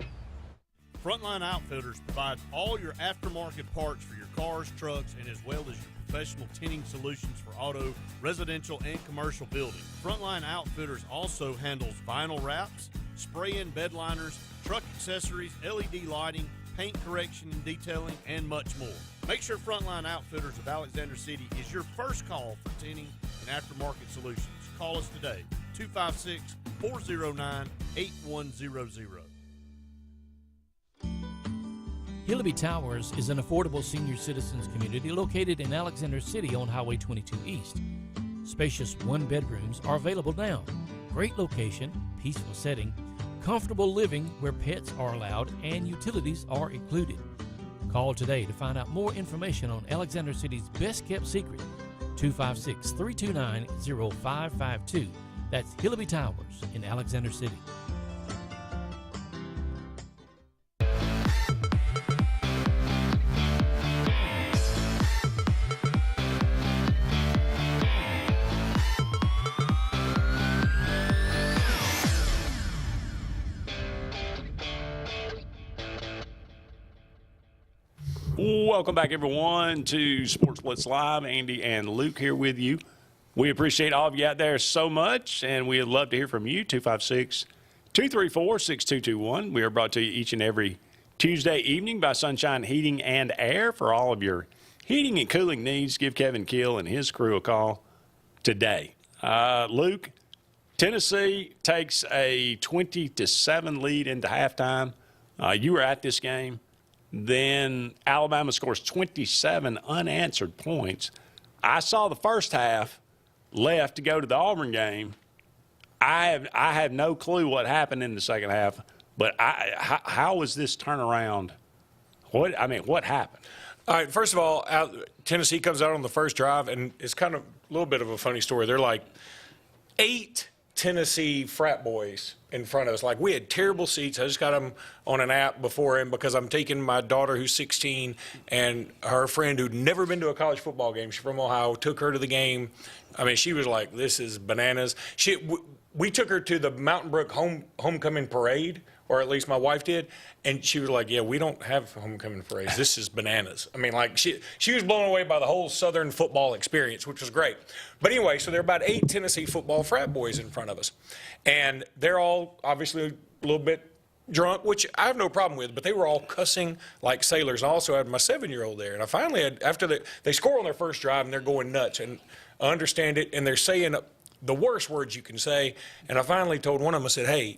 Frontline Outfitters provides all your aftermarket parts for your cars, trucks, and as well as your professional tinting solutions for auto, residential, and commercial buildings. Frontline Outfitters also handles vinyl wraps, spray-in bed liners, truck accessories, LED lighting, paint correction and detailing, and much more. Make sure Frontline Outfitters of Alexander City is your first call for tinting and aftermarket solutions. Call us today, 256-409-8100. Hillaby Towers is an affordable senior citizens community located in Alexander City on Highway 22 East. Spacious one-bedrooms are available now. Great location, peaceful setting, comfortable living where pets are allowed and utilities are included. Call today to find out more information on Alexander City's best-kept secret, 256-329-0552. That's Hillaby Towers in Alexander City. Welcome back, everyone, to Sports Blitz Live. Andy and Luke here with you. We appreciate all of you out there so much, and we'd love to hear from you, 256-234-6221. We are brought to you each and every Tuesday evening by Sunshine Heating and Air. For all of your heating and cooling needs, give Kevin Kill and his crew a call today. Luke, Tennessee takes a 20-7 lead into halftime. You were at this game. Then Alabama scores 27 unanswered points. I saw the first half, left to go to the Auburn game. I have no clue what happened in the second half, but how was this turnaround? What happened? All right, first of all, Tennessee comes out on the first drive, and it's kind of a little bit of a funny story. They're like 8 Tennessee frat boys in front of us. Like, we had terrible seats. I just got them on an app before him because I'm taking my daughter, who's 16, and her friend who'd never been to a college football game. She's from Ohio. Took her to the game. I mean, she was like, this is bananas. We took her to the Mountain Brook homecoming parade, or at least my wife did, and she was like, yeah, we don't have homecoming parades. This is bananas. I mean, like, she was blown away by the whole Southern football experience, which was great. But anyway, so there are about 8 Tennessee football frat boys in front of us. And they're all obviously a little bit drunk, which I have no problem with, but they were all cussing like sailors. And I also had my 7-year-old there. And I finally had, after they score on their first drive and they're going nuts, and I understand it, and they're saying the worst words you can say. And I finally told one of them, I said, hey,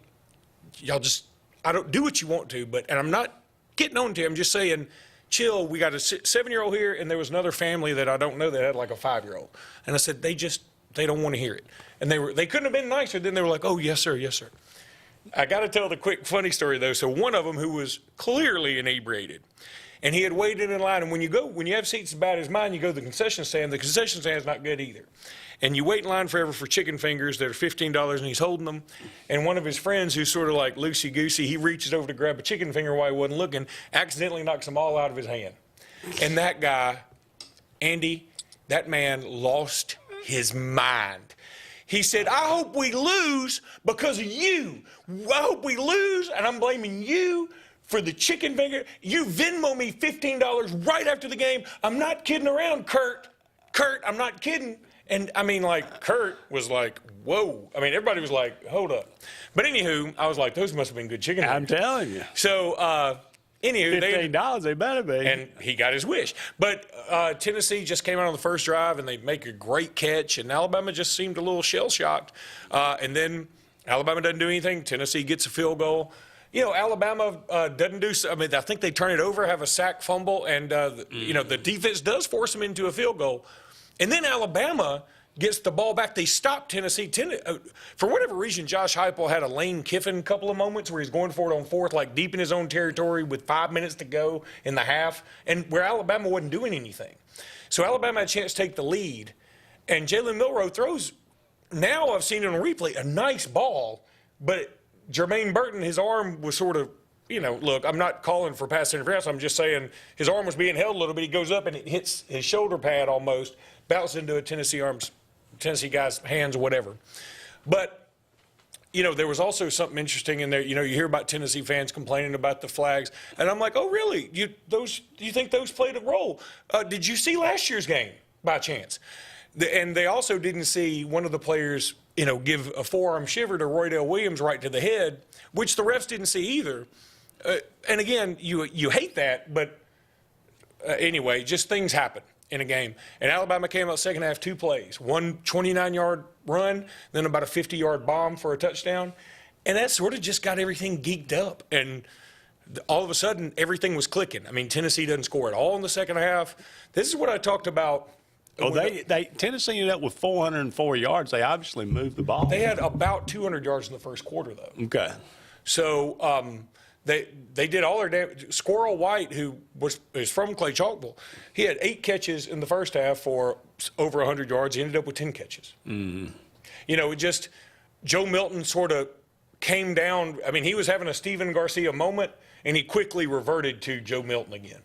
y'all just, I don't do what you want to, and I'm not getting on to you. I'm just saying, chill. We got a 7-year-old here, and there was another family that I don't know that had like a 5-year-old. And I said, they don't want to hear it. And they couldn't have been nicer. Then they were like, oh, yes, sir, yes, sir. I got to tell the quick funny story, though. So one of them who was clearly inebriated, and he had waited in line. And when you have seats as bad as mine, you go to the concession stand. The concession stand's not good either. And you wait in line forever for chicken fingers that are $15, and he's holding them. And one of his friends, who's sort of like loosey-goosey, he reaches over to grab a chicken finger while he wasn't looking, accidentally knocks them all out of his hand. And that guy, Andy, that man lost his mind. He said, I hope we lose because of you. I hope we lose, and I'm blaming you for the chicken finger. You Venmo me $15 right after the game. I'm not kidding around, Kurt. Kurt, I'm not kidding. And I mean, like, Kurt was like, whoa. I mean, everybody was like, hold up. But anywho, I was like, those must have been good chicken fingers. I'm telling you. So, anywho, $15, they better be. And he got his wish. But Tennessee just came out on the first drive, and they make a great catch, and Alabama just seemed a little shell-shocked. And then Alabama doesn't do anything. Tennessee gets a field goal. You know, Alabama doesn't do – I mean, I think they turn it over, have a sack fumble, and, you know, the defense does force them into a field goal. And then Alabama gets the ball back. They stop Tennessee. For whatever reason, Josh Heupel had a Lane Kiffin couple of moments where he's going for it on fourth, like deep in his own territory with 5 minutes to go in the half, and where Alabama wasn't doing anything. So Alabama had a chance to take the lead, and Jalen Milroe throws, now I've seen it on replay, a nice ball, but Jermaine Burton, his arm was sort of, you know, look, I'm not calling for pass interference. I'm just saying his arm was being held a little bit. He goes up and it hits his shoulder pad almost, bounces into a Tennessee guy's hands or whatever. But, you know, there was also something interesting in there. You know, you hear about Tennessee fans complaining about the flags. And I'm like, oh, really? You think those played a role? Did you see last year's game by chance? And they also didn't see one of the players, you know, give a forearm shiver to Roydell Williams right to the head, which the refs didn't see either. And again, you hate that, but anyway, just things happen in a game. And Alabama came out second half, 2 plays. One 29-yard run, then about a 50-yard bomb for a touchdown. And that sort of just got everything geeked up. And all of a sudden, everything was clicking. I mean, Tennessee doesn't score at all in the second half. This is what I talked about. Oh, Tennessee ended up with 404 yards. They obviously moved the ball. They had about 200 yards in the first quarter, though. Okay. So they did all their damage. Squirrel White, who is from Clay Chalkville, he had 8 catches in the first half for over 100 yards. He ended up with 10 catches. Mm-hmm. You know, it just Joe Milton sort of came down. I mean, he was having a Steven Garcia moment, and he quickly reverted to Joe Milton again.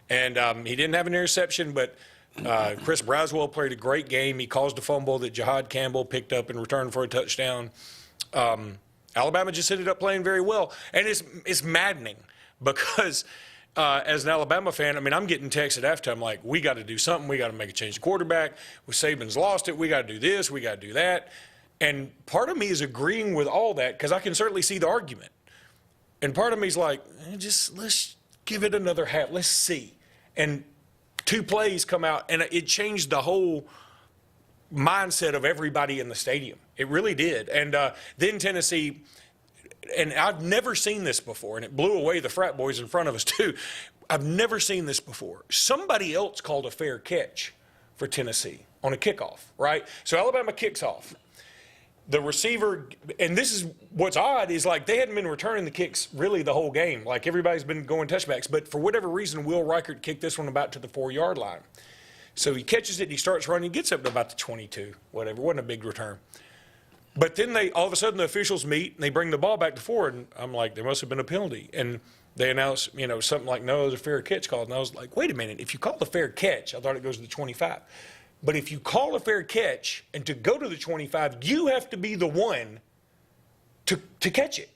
And he didn't have an interception, but Chris Braswell played a great game. He caused a fumble that Jahad Campbell picked up and returned for a touchdown. Alabama just ended up playing very well. And it's maddening because as an Alabama fan, I mean, I'm getting texts at halftime like, we got to do something. We got to make a change to quarterback. Saban's lost it. We got to do this. We got to do that. And part of me is agreeing with all that because I can certainly see the argument. And part of me is like, let's give it another half. Let's see. And 2 plays come out, and it changed the whole mindset of everybody in the stadium. It really did. And then Tennessee, and I've never seen this before, and it blew away the frat boys in front of us too. I've never seen this before. Somebody else called a fair catch for Tennessee on a kickoff, right? So Alabama kicks off. The receiver, and this is what's odd, is like they hadn't been returning the kicks really the whole game. Like everybody's been going touchbacks, but for whatever reason, Will Reichert kicked this one about to the 4-yard line. So he catches it, he starts running, he gets up to about the 22, whatever. It wasn't a big return. But then all of a sudden the officials meet and they bring the ball back to 4, and I'm like, there must have been a penalty. And they announce, you know, something like, no, there's a fair catch called. And I was like, wait a minute, if you call the fair catch, I thought it goes to the 25. But if you call a fair catch and to go to the 25, you have to be the one to catch it.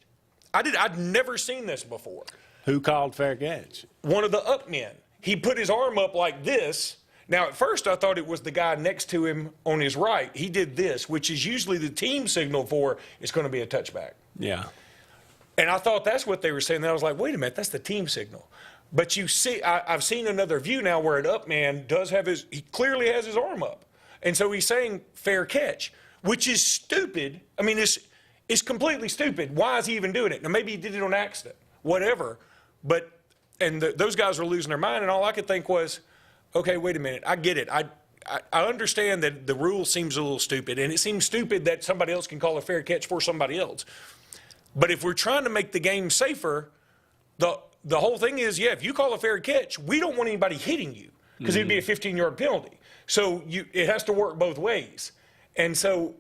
I'd never seen this before. Who called fair catch? One of the up men. He put his arm up like this. Now, at first, I thought it was the guy next to him on his right. He did this, which is usually the team signal for it's going to be a touchback. Yeah. And I thought that's what they were saying. Then I was like, wait a minute, that's the team signal. But you see, I've seen another view now where an up man he clearly has his arm up. And so he's saying fair catch, which is stupid. I mean, it's completely stupid. Why is he even doing it? Now, maybe he did it on accident, whatever. But, those guys were losing their mind, and all I could think was, okay, wait a minute, I get it. I understand that the rule seems a little stupid, and it seems stupid that somebody else can call a fair catch for somebody else. But if we're trying to make the game safer, the whole thing is, if you call a fair catch, we don't want anybody hitting you because it'd be a 15-yard penalty. So it has to work both ways. And so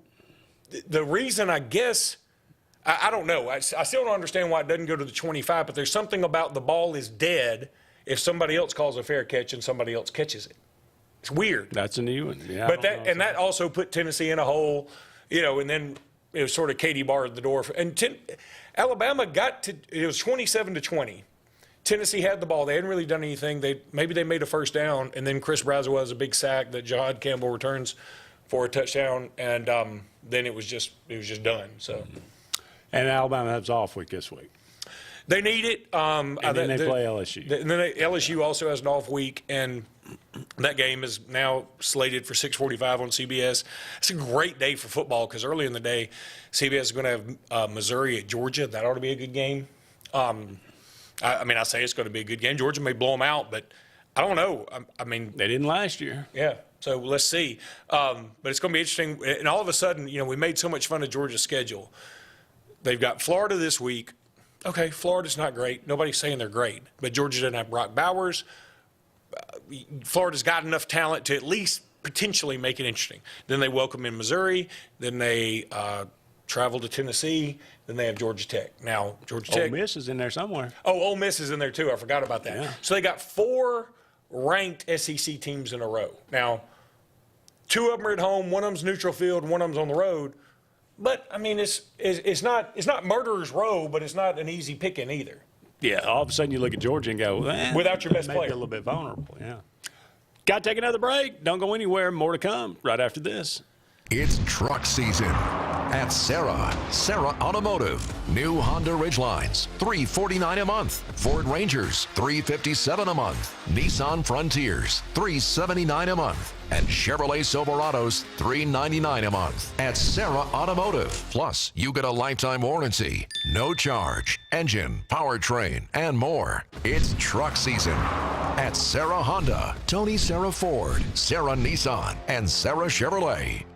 the reason, I guess, I don't know. I still don't understand why it doesn't go to the 25, but there's something about the ball is dead if somebody else calls a fair catch and somebody else catches it. It's weird. That's a new one. Yeah. But that also put Tennessee in a hole, and then it was sort of Katie barred the door. Alabama it was 27-20. Tennessee had the ball. They hadn't really done anything. Maybe they made a first down, and then Chris Braswell has a big sack that Jahad Campbell returns for a touchdown, and then it was just done. So. And Alabama has off week this week. They need it. And then they play LSU. And then LSU also has an off week, and that game is now slated for 6:45 on CBS. It's a great day for football because early in the day, CBS is going to have Missouri at Georgia. That ought to be a good game. I say it's going to be a good game. Georgia may blow them out, but I don't know. I mean, they didn't last year. Yeah. So let's see. But it's going to be interesting. And all of a sudden, we made so much fun of Georgia's schedule. They've got Florida this week. Okay, Florida's not great. Nobody's saying they're great. But Georgia doesn't have Brock Bowers. Florida's got enough talent to at least potentially make it interesting. Then they welcome in Missouri. Then they travel to Tennessee. Then they have Georgia Tech. Now, Georgia Tech. Ole Miss is in there somewhere. Oh, Ole Miss is in there too. I forgot about that. Yeah. So they got 4 ranked SEC teams in a row. Now, 2 of them are at home. One of them's neutral field. One of them's on the road. But I mean, it's not murderer's row, but it's not an easy picking either. Yeah, all of a sudden you look at Georgia and go, without your best maybe player, a little bit vulnerable. Yeah. Got to take another break. Don't go anywhere. More to come right after this. It's truck season at Sarah Automotive. New Honda Ridgelines, $349 a month. Ford Rangers, $357 a month. Nissan Frontiers, $379 a month. And Chevrolet Silverados, $399 a month at Sarah Automotive. Plus, you get a lifetime warranty, no charge, engine, powertrain, and more. It's truck season at Sarah Honda, Tony Sarah Ford, Sarah Nissan, and Sarah Chevrolet.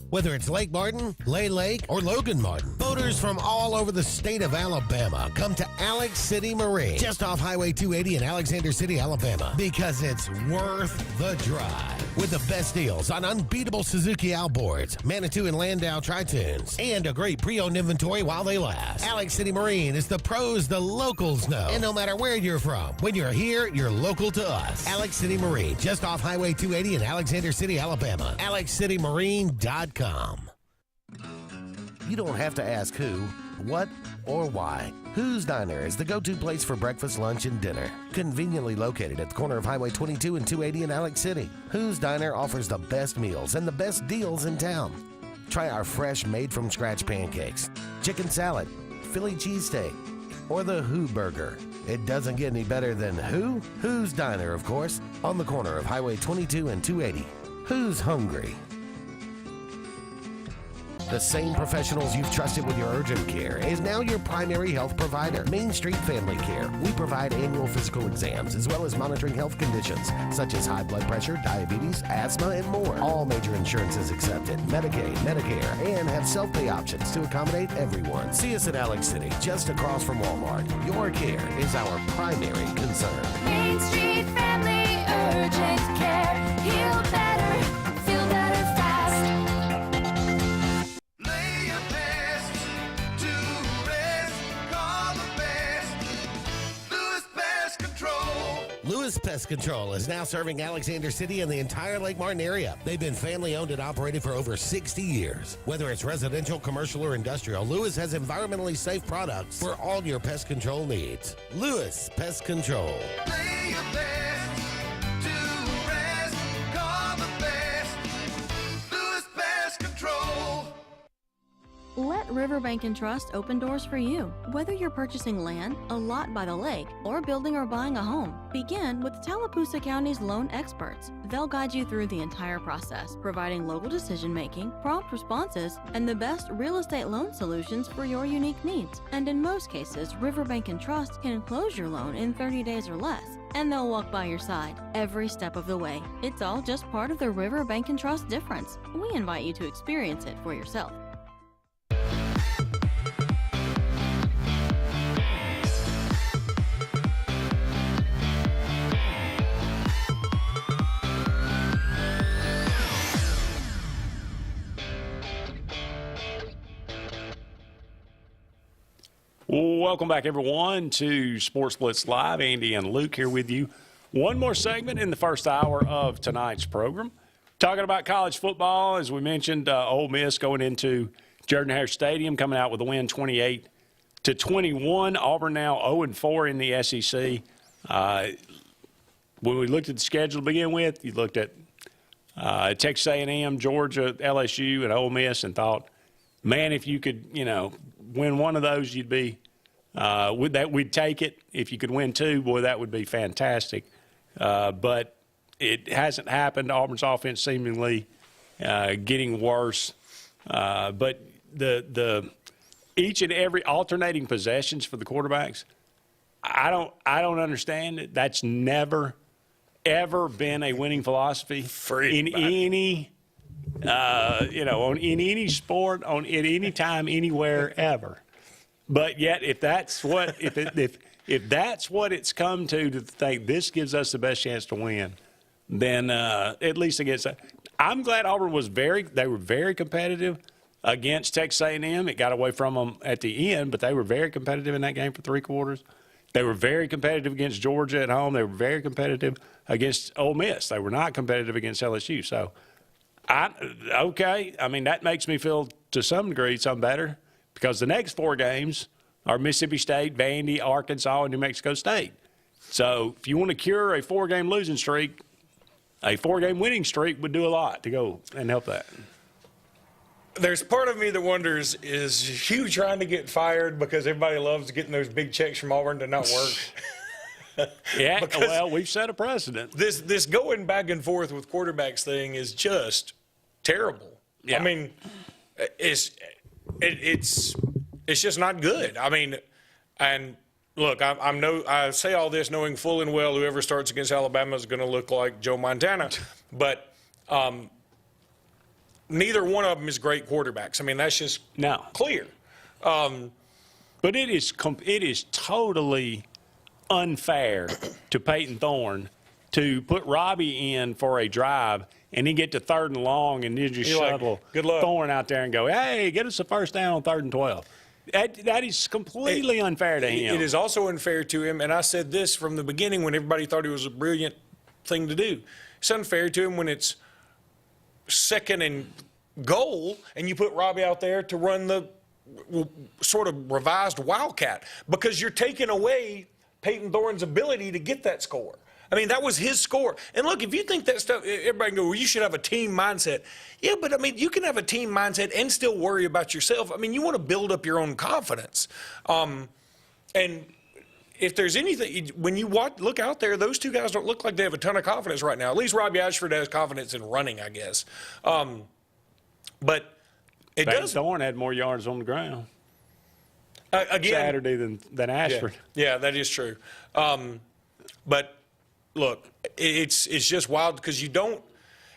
Whether it's Lake Martin, Lay Lake, or Logan Martin, boaters from all over the state of Alabama come to Alex City Marine, just off Highway 280 in Alexander City, Alabama, because it's worth the drive. With the best deals on unbeatable Suzuki outboards, Manitou and Landau Tritoons, and a great pre-owned inventory while they last. Alex City Marine is the pros the locals know. And no matter where you're from, when you're here, you're local to us. Alex City Marine, just off Highway 280 in Alexander City, Alabama. AlexCityMarine.com. You don't have to ask who, what, or why. Who's Diner is the go-to place for breakfast, lunch, and dinner. Conveniently located at the corner of Highway 22 and 280 in Alex City. Who's Diner offers the best meals and the best deals in town. Try our fresh, made-from-scratch pancakes, chicken salad, Philly cheesesteak, or the Who Burger. It doesn't get any better than who? Who's Diner, of course, on the corner of Highway 22 and 280. Who's hungry? The same professionals you've trusted with your urgent care is now your primary health provider. Main Street Family Care. We provide annual physical exams as well as monitoring health conditions such as high blood pressure, diabetes, asthma, and more. All major insurances accepted, Medicaid, Medicare, and have self-pay options to accommodate everyone. See us in Alex City, just across from Walmart. Your care is our primary concern. Main Street Family Urgent Care. Heal better, feel better fast. Lewis Pest Control is now serving Alexander City and the entire Lake Martin area. They've been family owned and operated for over 60 years. Whether it's residential, commercial, or industrial, Lewis has environmentally safe products for all your pest control needs. Lewis Pest Control. Let Let Riverbank and Trust open doors for you. Whether you're purchasing land, a lot by the lake, or building or buying a home, begin with Tallapoosa County's loan experts. They'll guide you through the entire process, providing local decision-making, prompt responses, and the best real estate loan solutions for your unique needs. And in most cases, Riverbank and Trust can close your loan in 30 days or less, and they'll walk by your side every step of the way. It's all just part of the Riverbank and Trust difference. We invite you to experience it for yourself. Welcome back, everyone, to Sports Blitz Live. Andy and Luke here with you. One more segment in the first hour of tonight's program. Talking about college football, as we mentioned, Ole Miss going into Jordan-Hare Stadium, coming out with a win 28-21. Auburn now 0-4 in the SEC. When we looked at the schedule to begin with, you looked at Texas A&M, Georgia, LSU, and Ole Miss and thought, man, if you could, win one of those, you'd be we'd take it. If you could win two, boy, that would be fantastic. But it hasn't happened. Auburn's offense seemingly getting worse. But the each and every alternating possessions for the quarterbacks, I don't understand it. That's never ever been a winning philosophy in any in any sport, at any time, anywhere, ever. But yet, if that's what if that's what it's come to think this gives us the best chance to win, then at least against I'm glad Auburn was they were very competitive against Texas A&M. It got away from them at the end, but they were very competitive in that game for three quarters. They were very competitive against Georgia at home. They were very competitive against Ole Miss. They were not competitive against LSU. So, I mean, that makes me feel to some degree something better because the next four games are Mississippi State, Vandy, Arkansas, and New Mexico State. So if you want to cure a four-game losing streak, a four-game winning streak would do a lot to go and help that. There's part of me that wonders, is Hugh trying to get fired because everybody loves getting those big checks from Auburn to not work? Yeah, well, we've set a precedent. This going back and forth with quarterbacks thing is just terrible. Yeah. I mean, it's just not good. I mean, and look, I say all this knowing full and well whoever starts against Alabama is going to look like Joe Montana, but neither one of them is great quarterbacks. I mean, that's just clear. But it is totally unfair to Peyton Thorne to put Robbie in for a drive and then get to 3rd and long and then just shuttle Thorne out there and go, hey, get us a first down on 3rd and 12. That is completely unfair to him. It is also unfair to him, and I said this from the beginning when everybody thought it was a brilliant thing to do. It's unfair to him when it's 2nd and goal and you put Robbie out there to run the sort of revised Wildcat because you're taking away Peyton Thorne's ability to get that score. I mean, that was his score. And look, if you think that stuff, everybody can go, well, you should have a team mindset. Yeah, but I mean, you can have a team mindset and still worry about yourself. I mean, you want to build up your own confidence. And if there's anything, when you look out there, those two guys don't look like they have a ton of confidence right now. At least Robbie Ashford has confidence in running, I guess. But it does. Thorne had more yards on the ground. Again, Saturday than Ashford. Yeah, that is true. But look, it's just wild because you don't.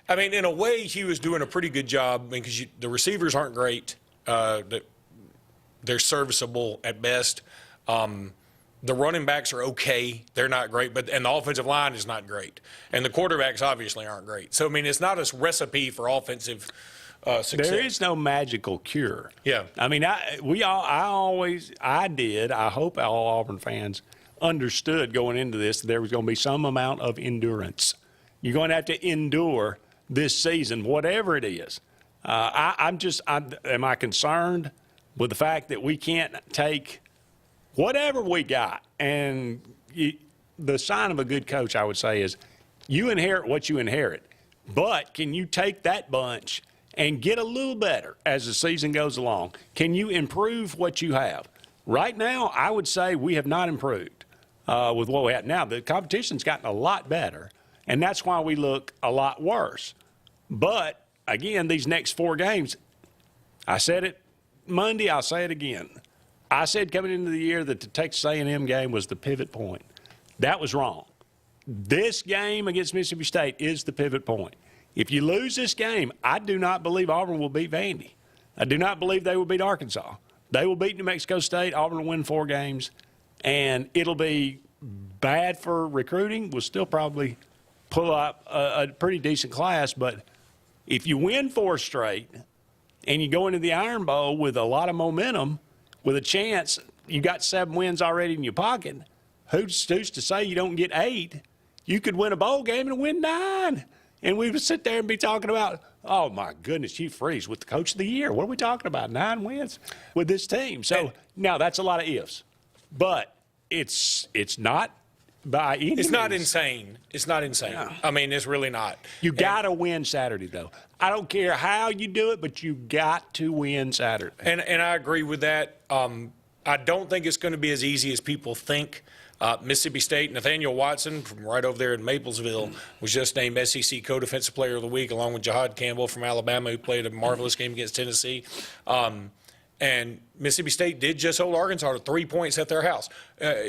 I mean, in a way, he was doing a pretty good job because the receivers aren't great. They're serviceable at best. The running backs are okay. They're not great, and the offensive line is not great, and the quarterbacks obviously aren't great. So I mean, it's not a recipe for offensive success. There is no magical cure. Yeah. I mean, I hope all Auburn fans understood going into this that there was going to be some amount of endurance. You're going to have to endure this season, whatever it is. Am I concerned with the fact that we can't take whatever we got? And the sign of a good coach, I would say, is you inherit what you inherit. But can you take that bunch and get a little better as the season goes along. Can you improve what you have? Right now, I would say we have not improved with what we have. Now, the competition's gotten a lot better, and that's why we look a lot worse. But, again, these next 4 games, I said it Monday, I'll say it again. I said coming into the year that the Texas A&M game was the pivot point. That was wrong. This game against Mississippi State is the pivot point. If you lose this game, I do not believe Auburn will beat Vandy. I do not believe they will beat Arkansas. They will beat New Mexico State. Auburn will win 4 games, and it'll be bad for recruiting. We'll still probably pull up a pretty decent class, but if you win 4 straight and you go into the Iron Bowl with a lot of momentum, with a chance, you got 7 wins already in your pocket, who's to say you don't get 8? You could win a bowl game and win 9. And we would sit there and be talking about, oh, my goodness, Hugh Freeze with the Coach of the Year. What are we talking about, 9 wins with this team? So, now, that's a lot of ifs. But it's not by any means. It's not insane. It's not insane. No. I mean, it's really not. You got to win Saturday, though. I don't care how you do it, but you got to win Saturday. And I agree with that. I don't think it's going to be as easy as people think. Mississippi State, Nathaniel Watson from right over there in Maplesville was just named SEC Co-Defensive Player of the Week, along with Jahad Campbell from Alabama, who played a marvelous game against Tennessee. And Mississippi State did just hold Arkansas to 3 points at their house.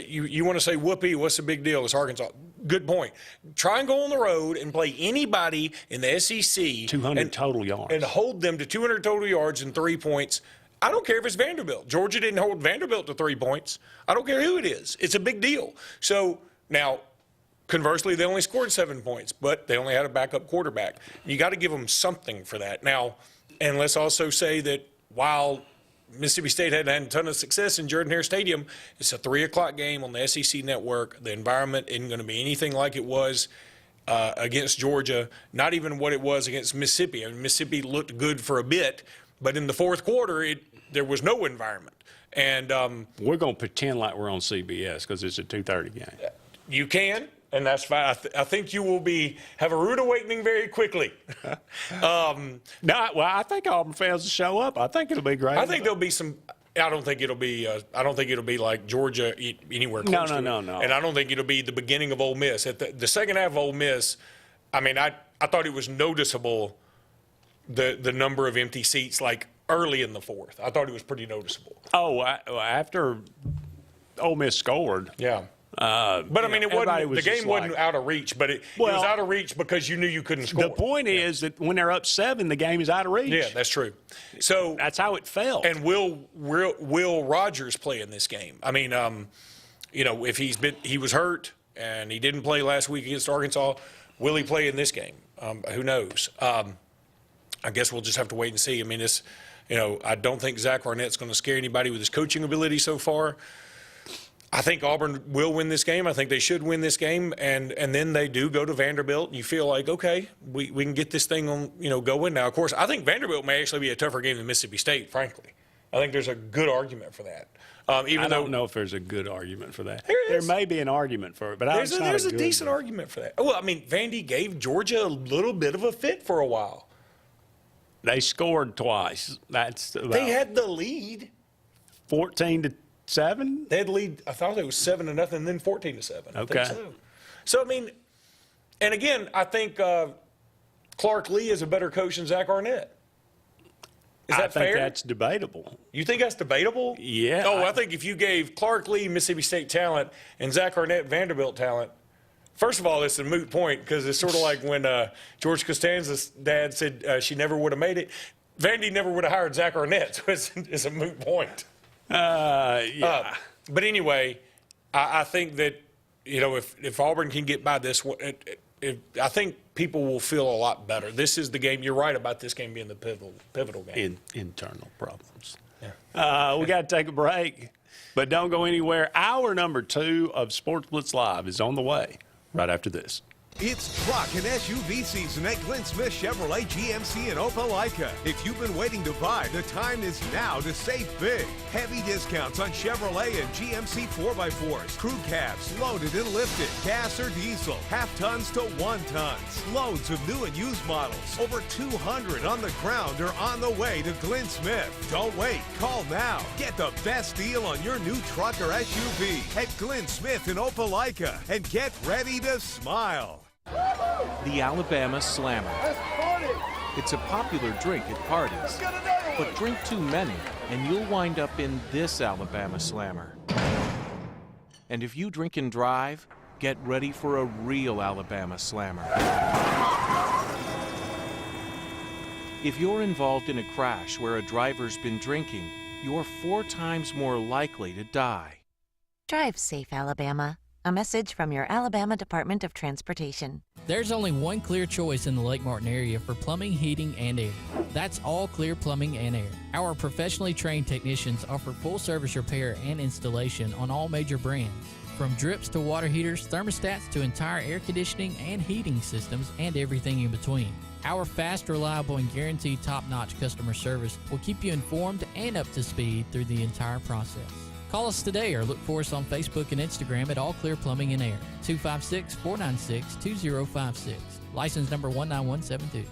You want to say, whoopee, what's the big deal? It's Arkansas. Good point. Try and go on the road and play anybody in the SEC. 200 total yards. And hold them to 200 total yards and 3 points. I don't care if it's Vanderbilt. Georgia didn't hold Vanderbilt to 3 points. I don't care who it is. It's a big deal. So now, conversely, they only scored 7 points, but they only had a backup quarterback. You got to give them something for that. Now, and let's also say that while Mississippi State had a ton of success in Jordan-Hare Stadium, it's a 3 o'clock game on the SEC network. The environment isn't going to be anything like it was against Georgia, not even what it was against Mississippi. I mean, Mississippi looked good for a bit, but in the fourth quarter, there was no environment. And we're going to pretend like we're on CBS because it's a 2:30 game. You can, and that's fine. I think you will have a rude awakening very quickly. I think Auburn fans will show up. I think it'll be great. I think there'll be some. I don't think it'll be. I don't think it'll be like Georgia anywhere close. No. And I don't think it'll be the beginning of Ole Miss. At the second half of Ole Miss, I mean, I thought it was noticeable. The number of empty seats, like early in the fourth, I thought it was pretty noticeable. Oh, after Ole Miss scored, yeah. But I mean, it wasn't. The game wasn't out of reach, but it was out of reach because you knew you couldn't score. The point is that when they're up 7, the game is out of reach. Yeah, that's true. So that's how it felt. And will Rogers play in this game? I mean, if he was hurt and he didn't play last week against Arkansas, will he play in this game? Who knows? I guess we'll just have to wait and see. I mean, I don't think Zach Arnett's going to scare anybody with his coaching ability so far. I think Auburn will win this game. I think they should win this game, and then they do go to Vanderbilt. And you feel like, okay, we can get this thing on, going. Now, of course, I think Vanderbilt may actually be a tougher game than Mississippi State, frankly. I think there's a good argument for that. I don't know if there's a good argument for that. There may be an argument for it, but there's a decent argument for that. Well, I mean, Vandy gave Georgia a little bit of a fit for a while. They scored twice. They had the lead, 14-7. They had the lead. I thought it was 7-0, and then 14-7. Okay. I think so I mean, and again, I think Clark Lee is a better coach than Zach Arnett. Is that fair? I think that's debatable. You think that's debatable? Yeah. Oh, I think if you gave Clark Lee Mississippi State talent and Zach Arnett Vanderbilt talent. First of all, it's a moot point because it's sort of like when George Costanza's dad said she never would have made it. Vandy never would have hired Zach Arnett, so it's a moot point. Yeah. But anyway, I think that, if Auburn can get by this one, I think people will feel a lot better. This is the game. You're right about this game being the pivotal game. Internal problems. Yeah. We got to take a break, but don't go anywhere. Hour number 2 of Sports Blitz Live is on the way right after this. It's truck and SUV season at Glenn Smith Chevrolet GMC in Opelika. If you've been waiting to buy, the time is now to save big. Heavy discounts on Chevrolet and GMC 4x4s, crew cabs, loaded and lifted, gas or diesel, half tons to 1 tons. Loads of new and used models. Over 200 on the ground or on the way to Glenn Smith. Don't wait. Call now. Get the best deal on your new truck or SUV at Glenn Smith in Opelika and get ready to smile. The Alabama Slammer. It's a popular drink at parties, but drink too many and you'll wind up in this Alabama Slammer. And if you drink and drive, get ready for a real Alabama Slammer. If you're involved in a crash where a driver's been drinking, you're 4 times more likely to die. Drive safe, Alabama. A message from your Alabama Department of Transportation. There's only one clear choice in the Lake Martin area for plumbing, heating, and air. That's All Clear Plumbing and Air. Our professionally trained technicians offer full service repair and installation on all major brands. From drips to water heaters, thermostats to entire air conditioning and heating systems, and everything in between. Our fast, reliable, and guaranteed top-notch customer service will keep you informed and up to speed through the entire process. Call us today or look for us on Facebook and Instagram at All Clear Plumbing and Air, 256-496-2056. License number 19172.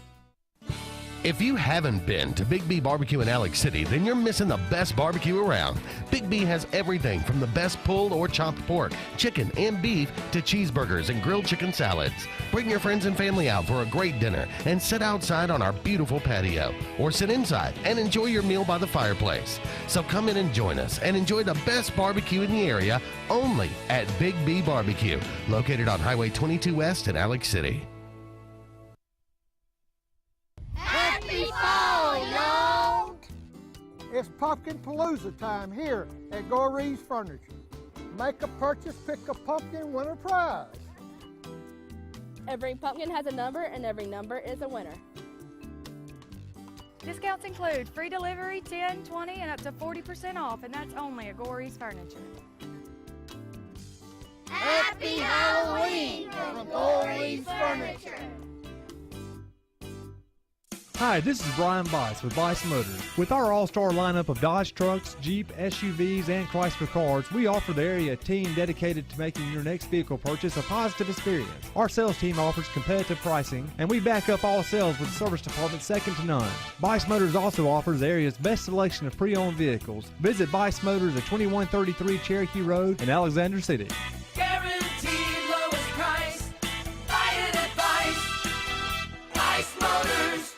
If you haven't been to Big B Barbecue in Alex City, then you're missing the best barbecue around. Big B has everything from the best pulled or chopped pork, chicken, and beef to cheeseburgers and grilled chicken salads. Bring your friends and family out for a great dinner and sit outside on our beautiful patio or sit inside and enjoy your meal by the fireplace. So come in and join us and enjoy the best barbecue in the area only at Big B Barbecue, located on Highway 22 West in Alex City. Happy fall, y'all! It's Pumpkin Palooza time here at Gorey's Furniture. Make a purchase, pick a pumpkin, win a prize. Every pumpkin has a number, and every number is a winner. Discounts include free delivery, 10, 20, and up to 40% off, and that's only at Gorey's Furniture. Happy Halloween from Gorey's Furniture. Hi, this is Brian Bice with Bice Motors. With our all-star lineup of Dodge trucks, Jeep, SUVs, and Chrysler cars, we offer the area team dedicated to making your next vehicle purchase a positive experience. Our sales team offers competitive pricing, and we back up all sales with a service department second to none. Bice Motors also offers the area's best selection of pre-owned vehicles. Visit Bice Motors at 2133 Cherokee Road in Alexander City. Guaranteed lowest price. Buy it at Bice. Bice Motors.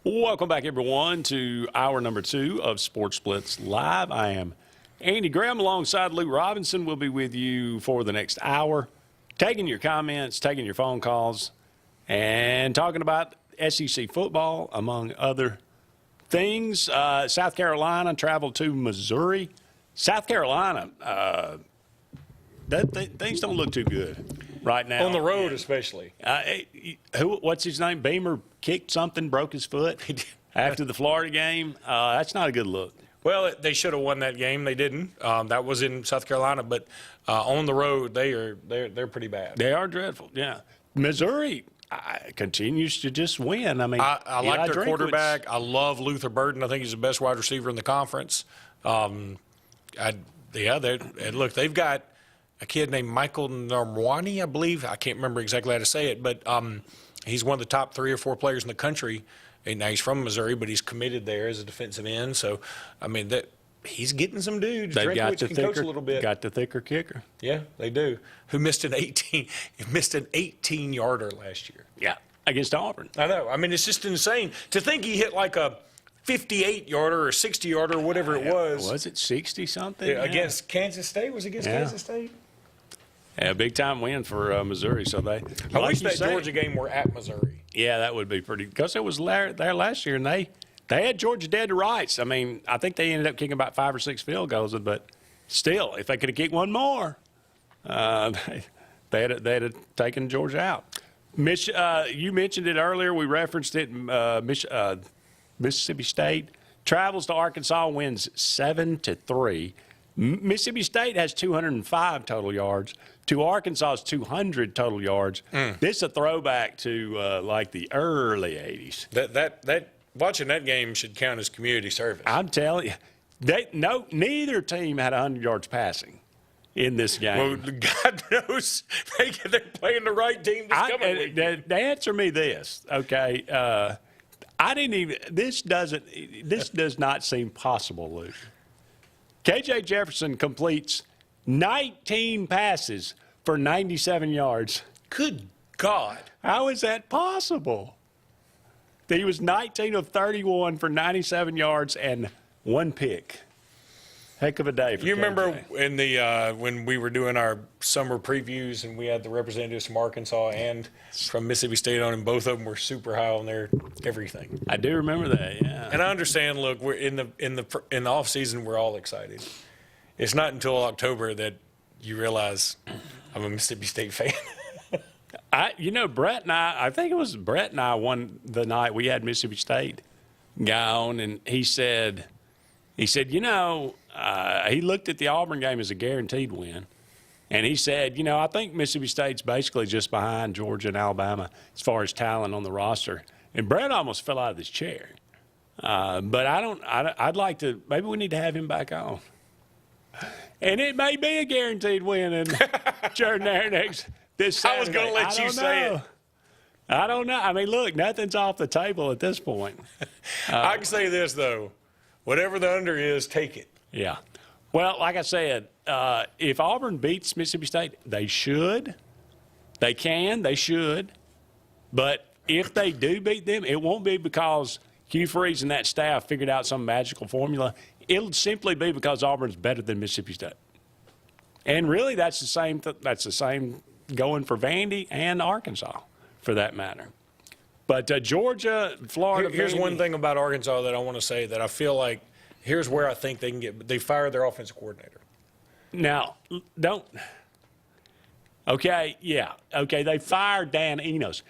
Welcome back, everyone, to hour number 2 of Sports Blitz Live. I am Andy Graham alongside Lou Robinson. We'll be with you for the next hour, taking your comments, taking your phone calls, and talking about SEC football, among other things. South Carolina traveled to Missouri. South Carolina, things don't look too good right now. On the road, especially. What's his name? Beamer kicked something, broke his foot after the Florida game. That's not a good look. Well, they should have won that game. They didn't. That was in South Carolina, but on the road, they're pretty bad. They are dreadful. Yeah, Missouri continues to just win. I mean, I like their quarterback. I love Luther Burden. I think he's the best wide receiver in the conference. Look, they've got a kid named Michael Narwani, I believe. I can't remember exactly how to say it, but he's one of the top 3 or 4 players in the country. And now he's from Missouri, but he's committed there as a defensive end. So, I mean, he's getting some dudes. They've got the coach a little bit. Got the thicker kicker. Yeah, they do. Who missed an 18-yarder last year. Yeah, against Auburn. I know. I mean, it's just insane to think he hit like a 58-yarder or 60-yarder or whatever it was. Was it 60-something? Yeah, against Kansas State? Was it against Kansas State? Yeah, big time win for Missouri. So I wish that Georgia game were at Missouri. Yeah, that would be pretty. Because it was there last year, and they had Georgia dead to rights. I mean, I think they ended up kicking about 5 or 6 field goals, but still, if they could have kicked one more, they'd have taken Georgia out. You mentioned it earlier. We referenced it. Mississippi State travels to Arkansas, wins 7-3. Mississippi State has 205 total yards to Arkansas's 200 total yards. This is a throwback to like the early 80s. That watching that game should count as community service. I'm telling you, neither team had 100 yards passing in this game. Well, God knows they're playing the right team this coming week. Answer me this, okay? This does not seem possible, Luke. KJ Jefferson completes 19 passes for 97 yards. Good God. How is that possible? He was 19 of 31 for 97 yards and 1 pick. Heck of a day for You KJ. remember in the when we were doing our summer previews and we had the representatives from Arkansas and from Mississippi State on, and both of them were super high on their everything. I do remember that, yeah. And I understand. Look, we're in the off season. We're all excited. It's not until October that you realize I'm a Mississippi State fan. Brett and I think it was Brett and I won the night we had Mississippi State guy on, and he said, he looked at the Auburn game as a guaranteed win. And he said, I think Mississippi State's basically just behind Georgia and Alabama as far as talent on the roster. And Brett almost fell out of his chair. But I'd like to, maybe we need to have him back on. And it may be a guaranteed win in Jordan Air this Saturday. I was going to let you say it. I don't know. I mean, look, nothing's off the table at this point. I can say this, though. Whatever the under is, take it. Yeah. Well, like I said, if Auburn beats Mississippi State, they should. They can. They should. But if they do beat them, it won't be because Hugh Freeze and that staff figured out some magical formula. It'll simply be because Auburn's better than Mississippi State. And really, that's the same going for Vandy and Arkansas, for that matter. But Georgia, Florida. Here's Vandy, one thing about Arkansas that I want to say that I feel like here's where I think they can get. They fired their offensive coordinator. Now, okay, yeah. Okay, they fired Dan Enos.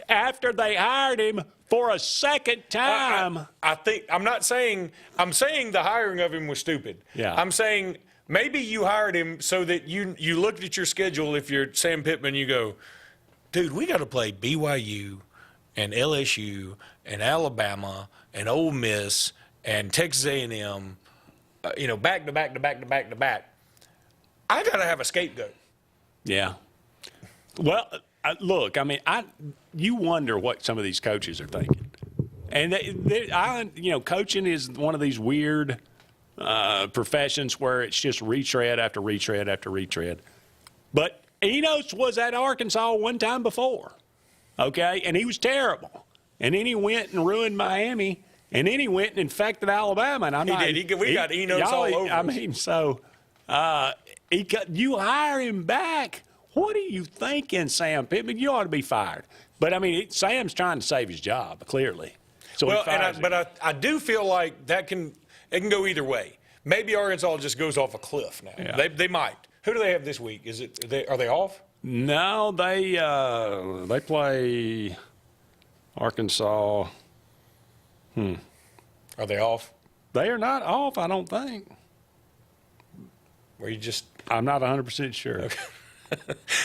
After they hired him for a second time. I'm saying the hiring of him was stupid. Yeah. I'm saying maybe you hired him so that you looked at your schedule. If you're Sam Pittman, you go, dude, we got to play BYU and LSU and Alabama and Ole Miss and Texas A&M, back to back to back to back to back. I got to have a scapegoat. Yeah. Well, look, I mean, you wonder what some of these coaches are thinking. And coaching is one of these weird professions where it's just retread after retread after retread. But Enos was at Arkansas one time before, okay, and he was terrible. And then he went and ruined Miami, and then he went and infected Alabama. And we got Enos all over. I mean, so you hire him back. What are you thinking, Sam Pittman? You ought to be fired. But, I mean, Sam's trying to save his job, clearly. So I do feel like it can go either way. Maybe Arkansas just goes off a cliff now. Yeah. They might. Who do they have this week? Are they off? No, they play Arkansas. Are they off? They are not off, I don't think. I'm not 100% sure. Okay.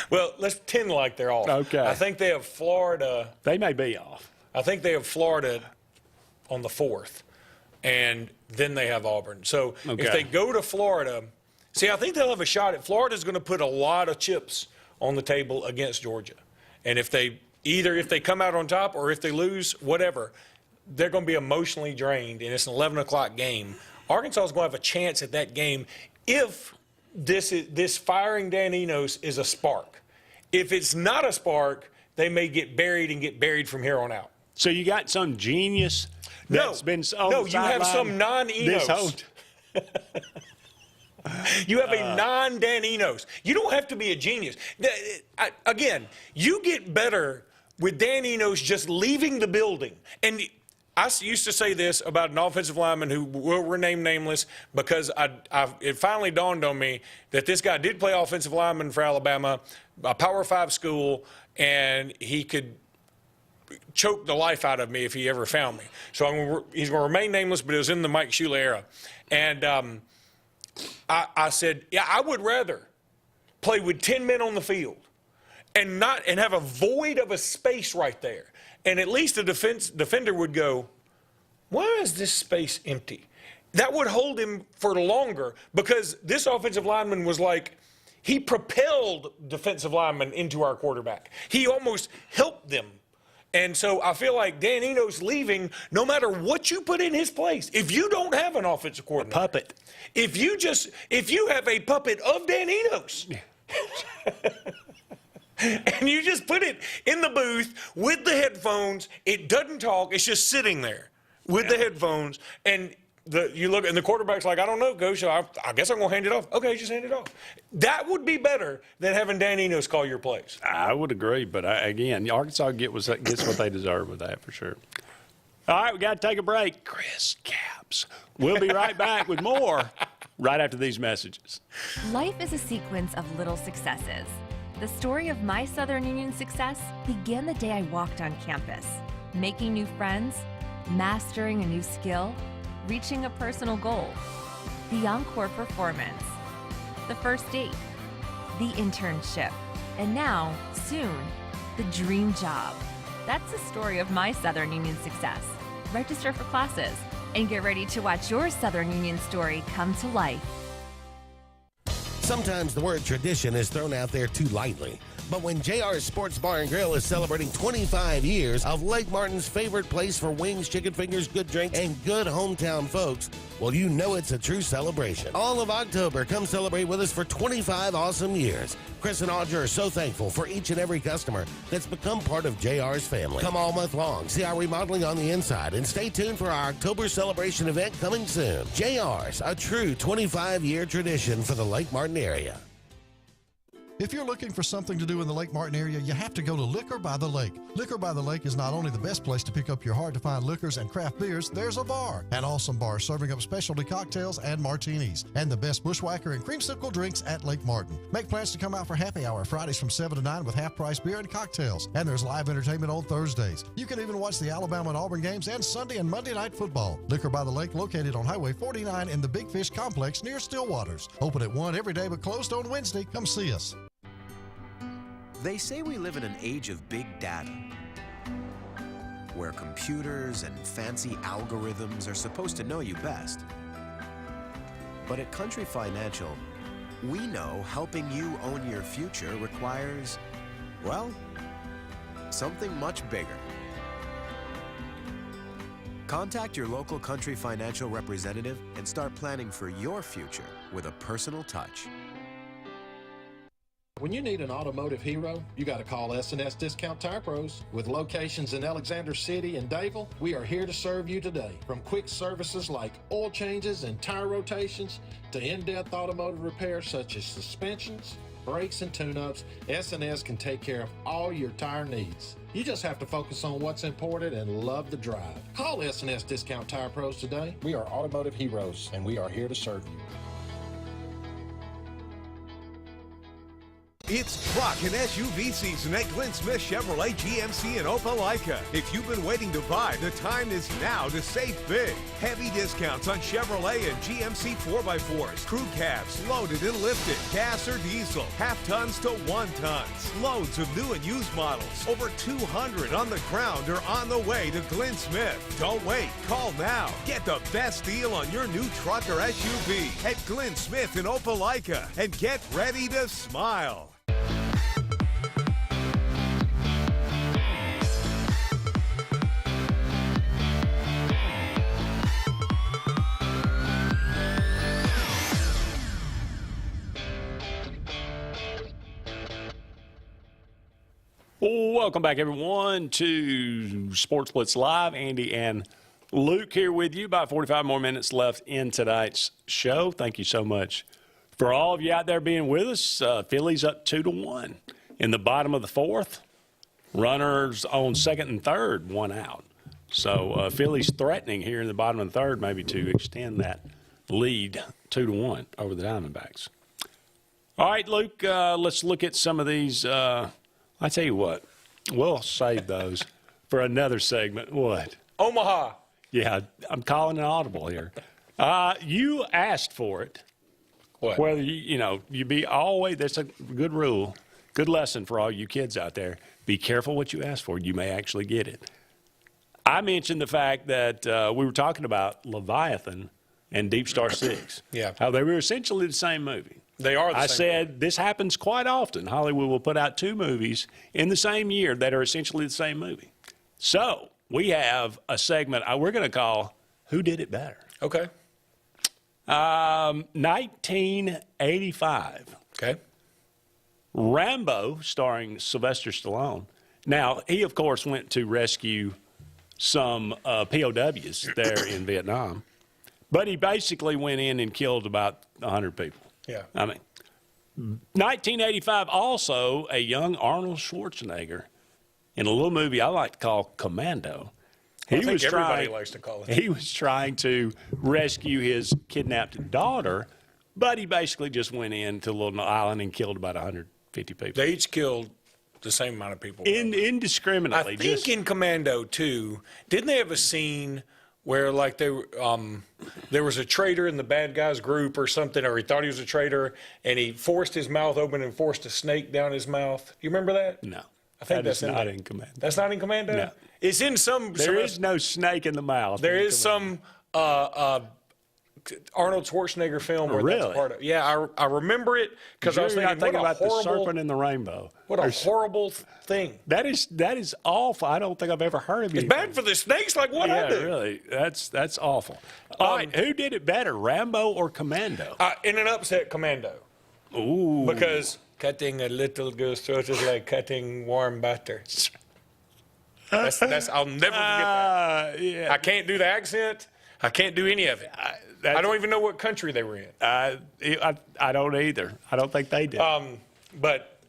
Well, let's pretend like they're off. Okay. I think they have Florida. They may be off. I think they have Florida on the 4th, and then they have Auburn. So if they go to Florida, I think they'll have a shot at Florida's going to put a lot of chips on the table against Georgia. And if they come out on top or if they lose, whatever, they're going to be emotionally drained, and it's an 11 o'clock game. Arkansas is going to have a chance at that game if this firing Dan Enos is a spark. If it's not a spark, they may get buried from here on out. So you got some genius that's been on the you have some non-Enos. You have a non-Dan Enos. You don't have to be a genius. Again, you get better with Dan Enos just leaving the building. And I used to say this about an offensive lineman who will remain nameless because it finally dawned on me that this guy did play offensive lineman for Alabama, a Power 5 school, and he could choke the life out of me if he ever found me. So he's going to remain nameless, but it was in the Mike Shula era. And I said, yeah, I would rather play with 10 men on the field and have a void of a space right there. And at least the defender would go, why is this space empty? That would hold him for longer because this offensive lineman was like, he propelled defensive linemen into our quarterback. He almost helped them. And so I feel like Dan Enos leaving, no matter what you put in his place, if you don't have an offensive coordinator. A puppet. If you have a puppet of Dan Enos. And you just put it in the booth with the headphones. It doesn't talk. It's just sitting there with the headphones. And you look, and the quarterback's like, I don't know, Coach. I guess I'm going to hand it off. Okay, just hand it off. That would be better than having Dan Enos call your plays. I would agree. But, again, Arkansas gets what they deserve with that for sure. All right, we got to take a break. Chris Caps. We'll be right back with more right after these messages. Life is a sequence of little successes. The story of my Southern Union success began the day I walked on campus, making new friends, mastering a new skill, reaching a personal goal, the encore performance, the first date, the internship, and now, soon, the dream job. That's the story of my Southern Union success. Register for classes and get ready to watch your Southern Union story come to life. Sometimes the word tradition is thrown out there too lightly. But when JR's Sports Bar and Grill is celebrating 25 years of Lake Martin's favorite place for wings, chicken fingers, good drink, and good hometown folks, well, you know it's a true celebration. All of October, come celebrate with us for 25 awesome years. Chris and Audra are so thankful for each and every customer that's become part of JR's family. Come all month long, see our remodeling on the inside, and stay tuned for our October celebration event coming soon. JR's, a true 25-year tradition for the Lake Martin area. If you're looking for something to do in the Lake Martin area, you have to go to Liquor by the Lake. Liquor by the Lake is not only the best place to pick up your hard-to-find liquors and craft beers, there's a bar. An awesome bar serving up specialty cocktails and martinis. And the best bushwhacker and creamsicle drinks at Lake Martin. Make plans to come out for happy hour Fridays from 7 to 9 with half-price beer and cocktails. And there's live entertainment on Thursdays. You can even watch the Alabama and Auburn games and Sunday and Monday night football. Liquor by the Lake located on Highway 49 in the Big Fish Complex near Stillwaters. Open at 1 every day but closed on Wednesday. Come see us. They say we live in an age of big data, where computers and fancy algorithms are supposed to know you best. But at Country Financial, we know helping you own your future requires, well, something much bigger. Contact your local Country Financial representative and start planning for your future with a personal touch. When you need an automotive hero, you got to call S&S Discount Tire Pros. With locations in Alexander City and Dayville, we are here to serve you today. From quick services like oil changes and tire rotations to in-depth automotive repairs such as suspensions, brakes, and tune-ups, S&S can take care of all your tire needs. You just have to focus on what's important and love the drive. Call S&S Discount Tire Pros today. We are automotive heroes, and we are here to serve you. It's truck and SUV season at Glenn Smith Chevrolet GMC in Opelika. If you've been waiting to buy, the time is now to save big. Heavy discounts on Chevrolet and GMC 4x4s, crew cabs, loaded and lifted, gas or diesel, half tons to 1 tons. Loads of new and used models, over 200 on the ground or on the way to Glenn Smith. Don't wait, call now. Get the best deal on your new truck or SUV at Glenn Smith in Opelika and get ready to smile. Welcome back, everyone, to Sports Blitz Live. Andy and Luke here with you. About 45 more minutes left in tonight's show. Thank you so much for all of you out there being with us. Phillies up 2-1 in the bottom of the fourth. Runners on second and third, 1 out. So Philly's threatening here in the bottom of the third maybe to extend that lead 2-1 over the Diamondbacks. All right, Luke, let's look at some of these. I tell you what, we'll save those for another segment. What? Omaha. Yeah, I'm calling an audible here. You asked for it. What? Whether you be always, that's a good rule, good lesson for all you kids out there. Be careful what you ask for. You may actually get it. I mentioned the fact that we were talking about Leviathan and Deep Star 6. Yeah. How they were essentially the same movie. They are the I same said this happens quite often. Hollywood will put out 2 movies in the same year that are essentially the same movie. So we have a segment we're going to call Who Did It Better? Okay. 1985. Okay. Rambo, starring Sylvester Stallone. Now, he, of course, went to rescue some POWs there in Vietnam. But he basically went in and killed about 100 people. Yeah. I mean, 1985, also a young Arnold Schwarzenegger in a little movie I like to call Commando. I think everybody likes to call it. He was trying to rescue his kidnapped daughter, but he basically just went into a little island and killed about 150 people. They each killed the same amount of people. Indiscriminately. I think in Commando, too, didn't they have a scene where, like, there was a traitor in the bad guys group or something, or he thought he was a traitor, and he forced his mouth open and forced a snake down his mouth? You remember that? No. I think that's not in Commando. That's not in Commando? No. It's in some... There is no snake in the mouth. There is some Arnold Schwarzenegger film where that's Really? part of it. Yeah, I remember it because I was thinking, about the serpent and the rainbow. What a horrible thing. That is awful. I don't think I've ever heard of it. It's bad for the snakes, like what I do. Really. That's awful. All right, who did it better, Rambo or Commando? In an upset, Commando. Ooh. Because cutting a little girl's throat is like cutting warm butter. That's I'll never forget that. Yeah. I can't do the accent. I can't do any of it. I don't even know what country they were in. I don't either. I don't think they did. But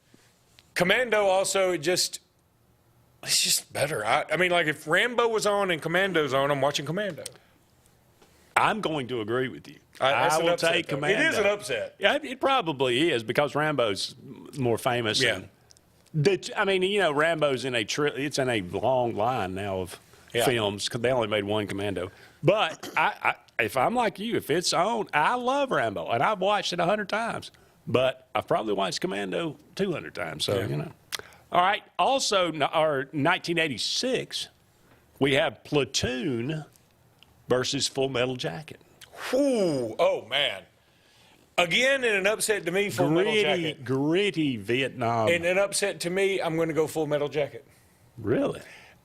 Commando also, it's just better. I mean, like if Rambo was on and Commando's on, I'm watching Commando. I'm going to agree with you. That's I an will upset, take though. Commando. It is an upset. Yeah, it probably is because Rambo's more famous. Yeah. Rambo's in it's in a long line now of films because they only made one Commando. But if I'm like you, if it's on, I love Rambo and I've watched it 100 times. But I've probably watched Commando 200 times. So All right. Also, our 1986, we have Platoon versus Full Metal Jacket. Ooh, oh man! Again, in an upset to me, Full Metal Jacket. Gritty Vietnam. In an upset to me, I'm going to go Full Metal Jacket. Really?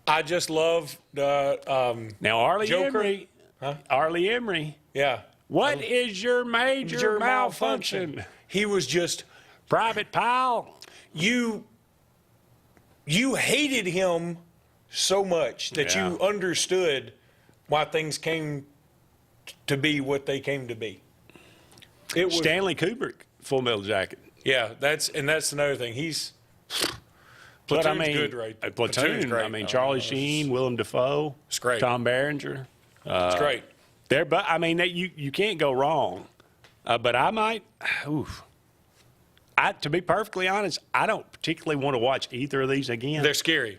I just love the now Arlie Joker. Emery. Huh? Arlie Emery. Yeah. What is your major malfunction? He was just Private Pile. You hated him so much that you understood why things came to be what they came to be. It was Stanley Kubrick, Full Metal Jacket. Yeah, that's another thing. Platoon's good, right? Platoon's great. I mean, Charlie Sheen, Willem Dafoe, it's great. Tom Berenger. It's great. But I mean, you can't go wrong. But I might. To be perfectly honest, I don't particularly want to watch either of these again. They're scary.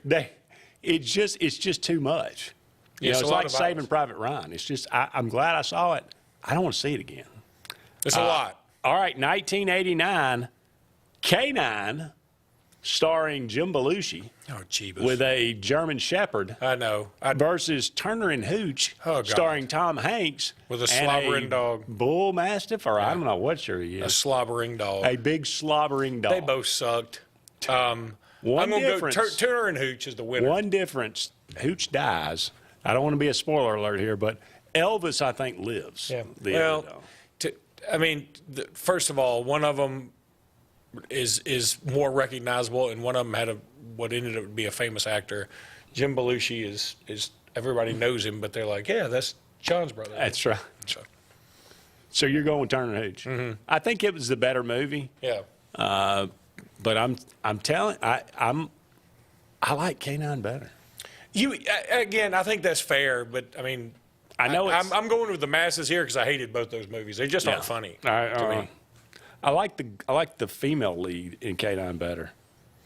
It's just too much. It's like Saving Private Ryan. It's just I'm glad I saw it. I don't want to see it again. It's a lot. All right, 1989, K9, starring Jim Belushi. Oh, Jeebus. With a German Shepherd. I know. Versus Turner and Hooch, starring Tom Hanks. With a slobbering dog. Bull Mastiff, or I don't know what sure he is. A slobbering dog. A big slobbering dog. They both sucked. One I'm gonna difference. go Turner and Hooch is the winner. One difference. Hooch dies. I don't want to be a spoiler alert here, but Elvis, I think, lives. Yeah. First of all, one of them is more recognizable, and one of them had what ended up to be a famous actor. Jim Belushi is everybody knows him, but they're like, yeah, that's John's brother. That's right. So you're going with Turner and Hooch. Mm-hmm. I think it was the better movie. Yeah. But I'm telling I like K9 better. Again, I think that's fair, but I mean, I know I'm going with the masses here because I hated both those movies. They just aren't funny to me. I like the female lead in K-9 better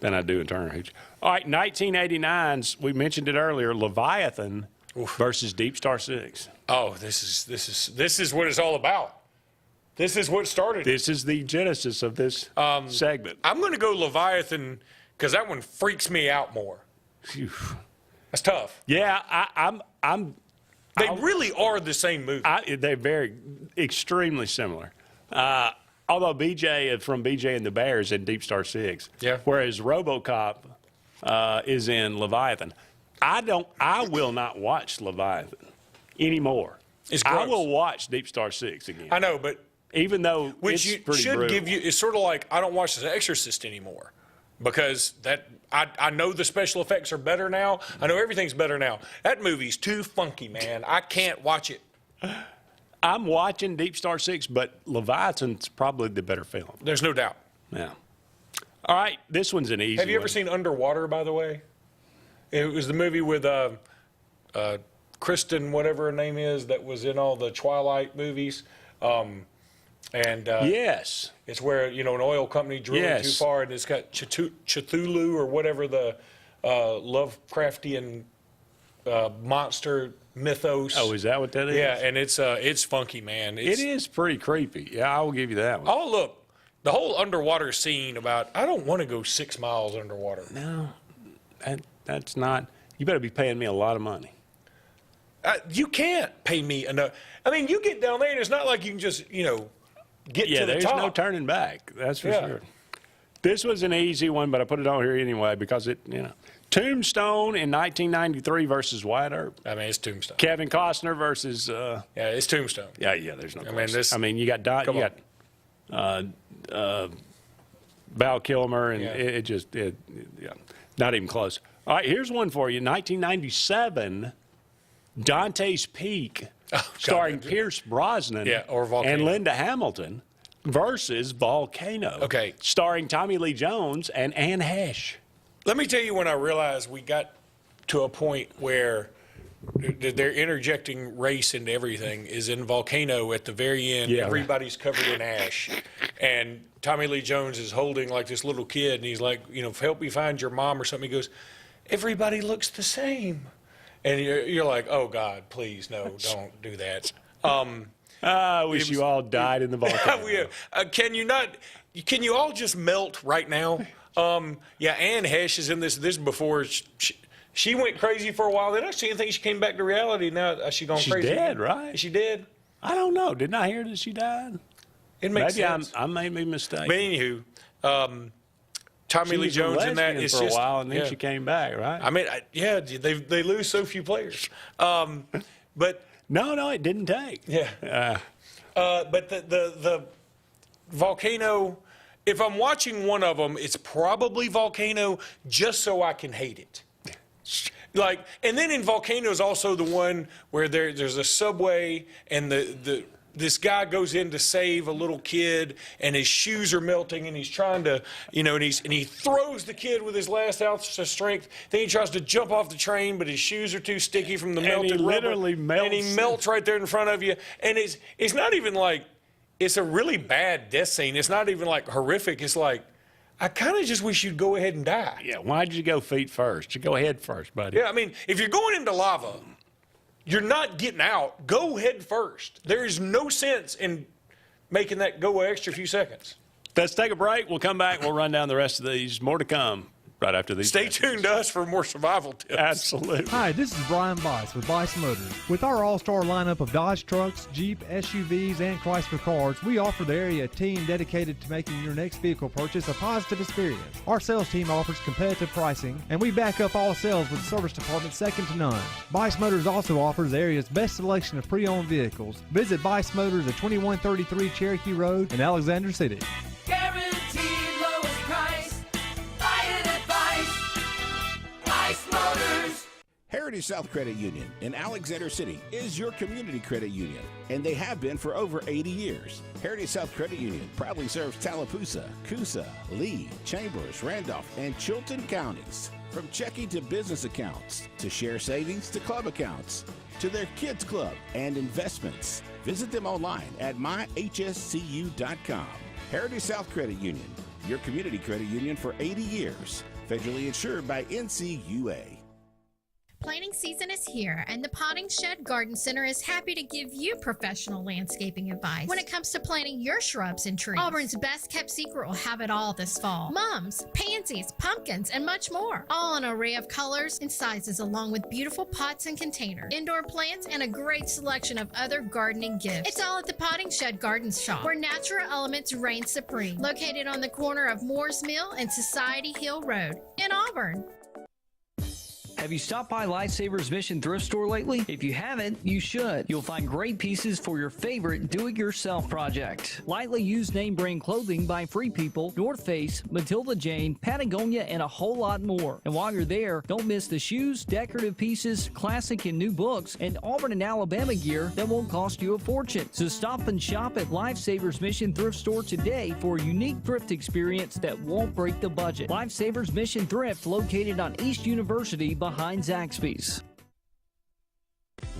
than I do in Turner Hooch. All right, 1989's, we mentioned it earlier, Leviathan versus Deep Star 6. Oh, this is what it's all about. This is what started. This is the genesis of this segment. I'm going to go Leviathan because that one freaks me out more. Phew. That's tough. Yeah, They really are the same movie. They're very extremely similar. Although BJ from BJ and the Bears in Deep Star 6. Yeah. Whereas RoboCop is in Leviathan. I will not watch Leviathan anymore. It's gross. I will watch Deep Star 6 again. I know, but even though which it's you pretty should brutal. give you, it's sort of like I don't watch The Exorcist anymore because I know the special effects are better now. I know everything's better now. That movie's too funky, man. I can't watch it. I'm watching Deep Star 6, but Leviathan's probably the better film. There's no doubt. Yeah. All right, this one's an easy one. Have you ever seen Underwater, by the way? It was the movie with Kristen, whatever her name is, that was in all the Twilight movies. Yes. It's where, an oil company drilled too far, and it's got Cthulhu or whatever the Lovecraftian monster mythos. Oh, is that what that is? Yeah, and it's funky, man. It is pretty creepy. Yeah, I will give you that one. Oh, look, the whole underwater scene about, I don't want to go 6 miles underwater. No, that's not, you better be paying me a lot of money. You can't pay me enough. I mean, you get down there, and it's not like you can just, get to the top. Yeah, there's no turning back. That's for sure. This was an easy one, but I put it on here anyway because Tombstone in 1993 versus Wyatt Earp. I mean, it's Tombstone. Kevin Costner versus. Yeah, it's Tombstone. Yeah, there's no. I mean, you got Val Kilmer, and it not even close. All right, here's one for you. 1997, Dante's Peak, starring Pierce Brosnan and Linda Hamilton, versus Volcano, starring Tommy Lee Jones and Anne Hesh. Let me tell you when I realized we got to a point where they're interjecting race into everything is in Volcano at the very end. Yeah. Everybody's covered in ash. And Tommy Lee Jones is holding like this little kid, and he's like, help me find your mom or something. He goes, everybody looks the same. And you're like, oh, God, please, no, don't do that. I wish you all died in the volcano. Can you all just melt right now? Anne Hesh is in this before. She went crazy for a while. Then I didn't think she came back to reality. Now she's gone crazy. She's dead, right? Is she dead? I don't know. Didn't I hear that she died? It makes sense. I may be mistaken. But anywho, Tommy Lee Jones in that is for a while, and then she came back, right? I mean, they lose so few players. But no, it didn't take. Yeah. But the Volcano. If I'm watching one of them, it's probably Volcano, just so I can hate it. And then in Volcano is also the one where there's a subway, and this guy goes in to save a little kid, and his shoes are melting, and he's trying to, and he throws the kid with his last ounce of strength. Then he tries to jump off the train, but his shoes are too sticky from the melted rubber. Literally melts. And he melts right there in front of you. And it's not even like, it's a really bad death scene. It's not even like horrific. It's like, I kind of just wish you'd go ahead and die. Yeah, why'd you go feet first? You go head first, buddy. Yeah, I mean, if you're going into lava, you're not getting out. Go head first. There is no sense in making that go an extra few seconds. Let's take a break. We'll come back. We'll run down the rest of these. More to come right after these. Stay tuned to us for more survival tips. Absolutely. Hi, this is Brian Bice with Bice Motors. With our all-star lineup of Dodge trucks, Jeep, SUVs, and Chrysler cars, we offer the area team dedicated to making your next vehicle purchase a positive experience. Our sales team offers competitive pricing, and we back up all sales with a service department second to none. Bice Motors also offers the area's best selection of pre-owned vehicles. Visit Bice Motors at 2133 Cherokee Road in Alexander City. Guaranteed lowest price. Buy it at Bice Motors. Heritage South Credit Union in Alexander City is your community credit union, and they have been for over 80 years. Heritage South Credit Union proudly serves Tallapoosa, Coosa, Lee, Chambers, Randolph, and Chilton counties. From checking to business accounts, to share savings to club accounts, to their kids club and investments. Visit them online at myhscu.com. Heritage South Credit Union, your community credit union for 80 years. Federally insured by NCUA. Planting season is here, and the Potting Shed Garden Center is happy to give you professional landscaping advice when it comes to planting your shrubs and trees. Auburn's best kept secret will have it all this fall. Mums, pansies, pumpkins, and much more. All an array of colors and sizes, along with beautiful pots and containers, indoor plants, and a great selection of other gardening gifts. It's all at the Potting Shed Garden Shop, where natural elements reign supreme. Located on the corner of Moore's Mill and Society Hill Road in Auburn. Have you stopped by Lifesavers Mission Thrift Store lately? If you haven't, you should. You'll find great pieces for your favorite do-it-yourself project. Lightly used name brand clothing by Free People, North Face, Matilda Jane, Patagonia, and a whole lot more. And while you're there, don't miss the shoes, decorative pieces, classic and new books, and Auburn and Alabama gear that won't cost you a fortune. So stop and shop at Lifesavers Mission Thrift Store today for a unique thrift experience that won't break the budget. Lifesavers Mission Thrift, located on East University behind Zaxby's.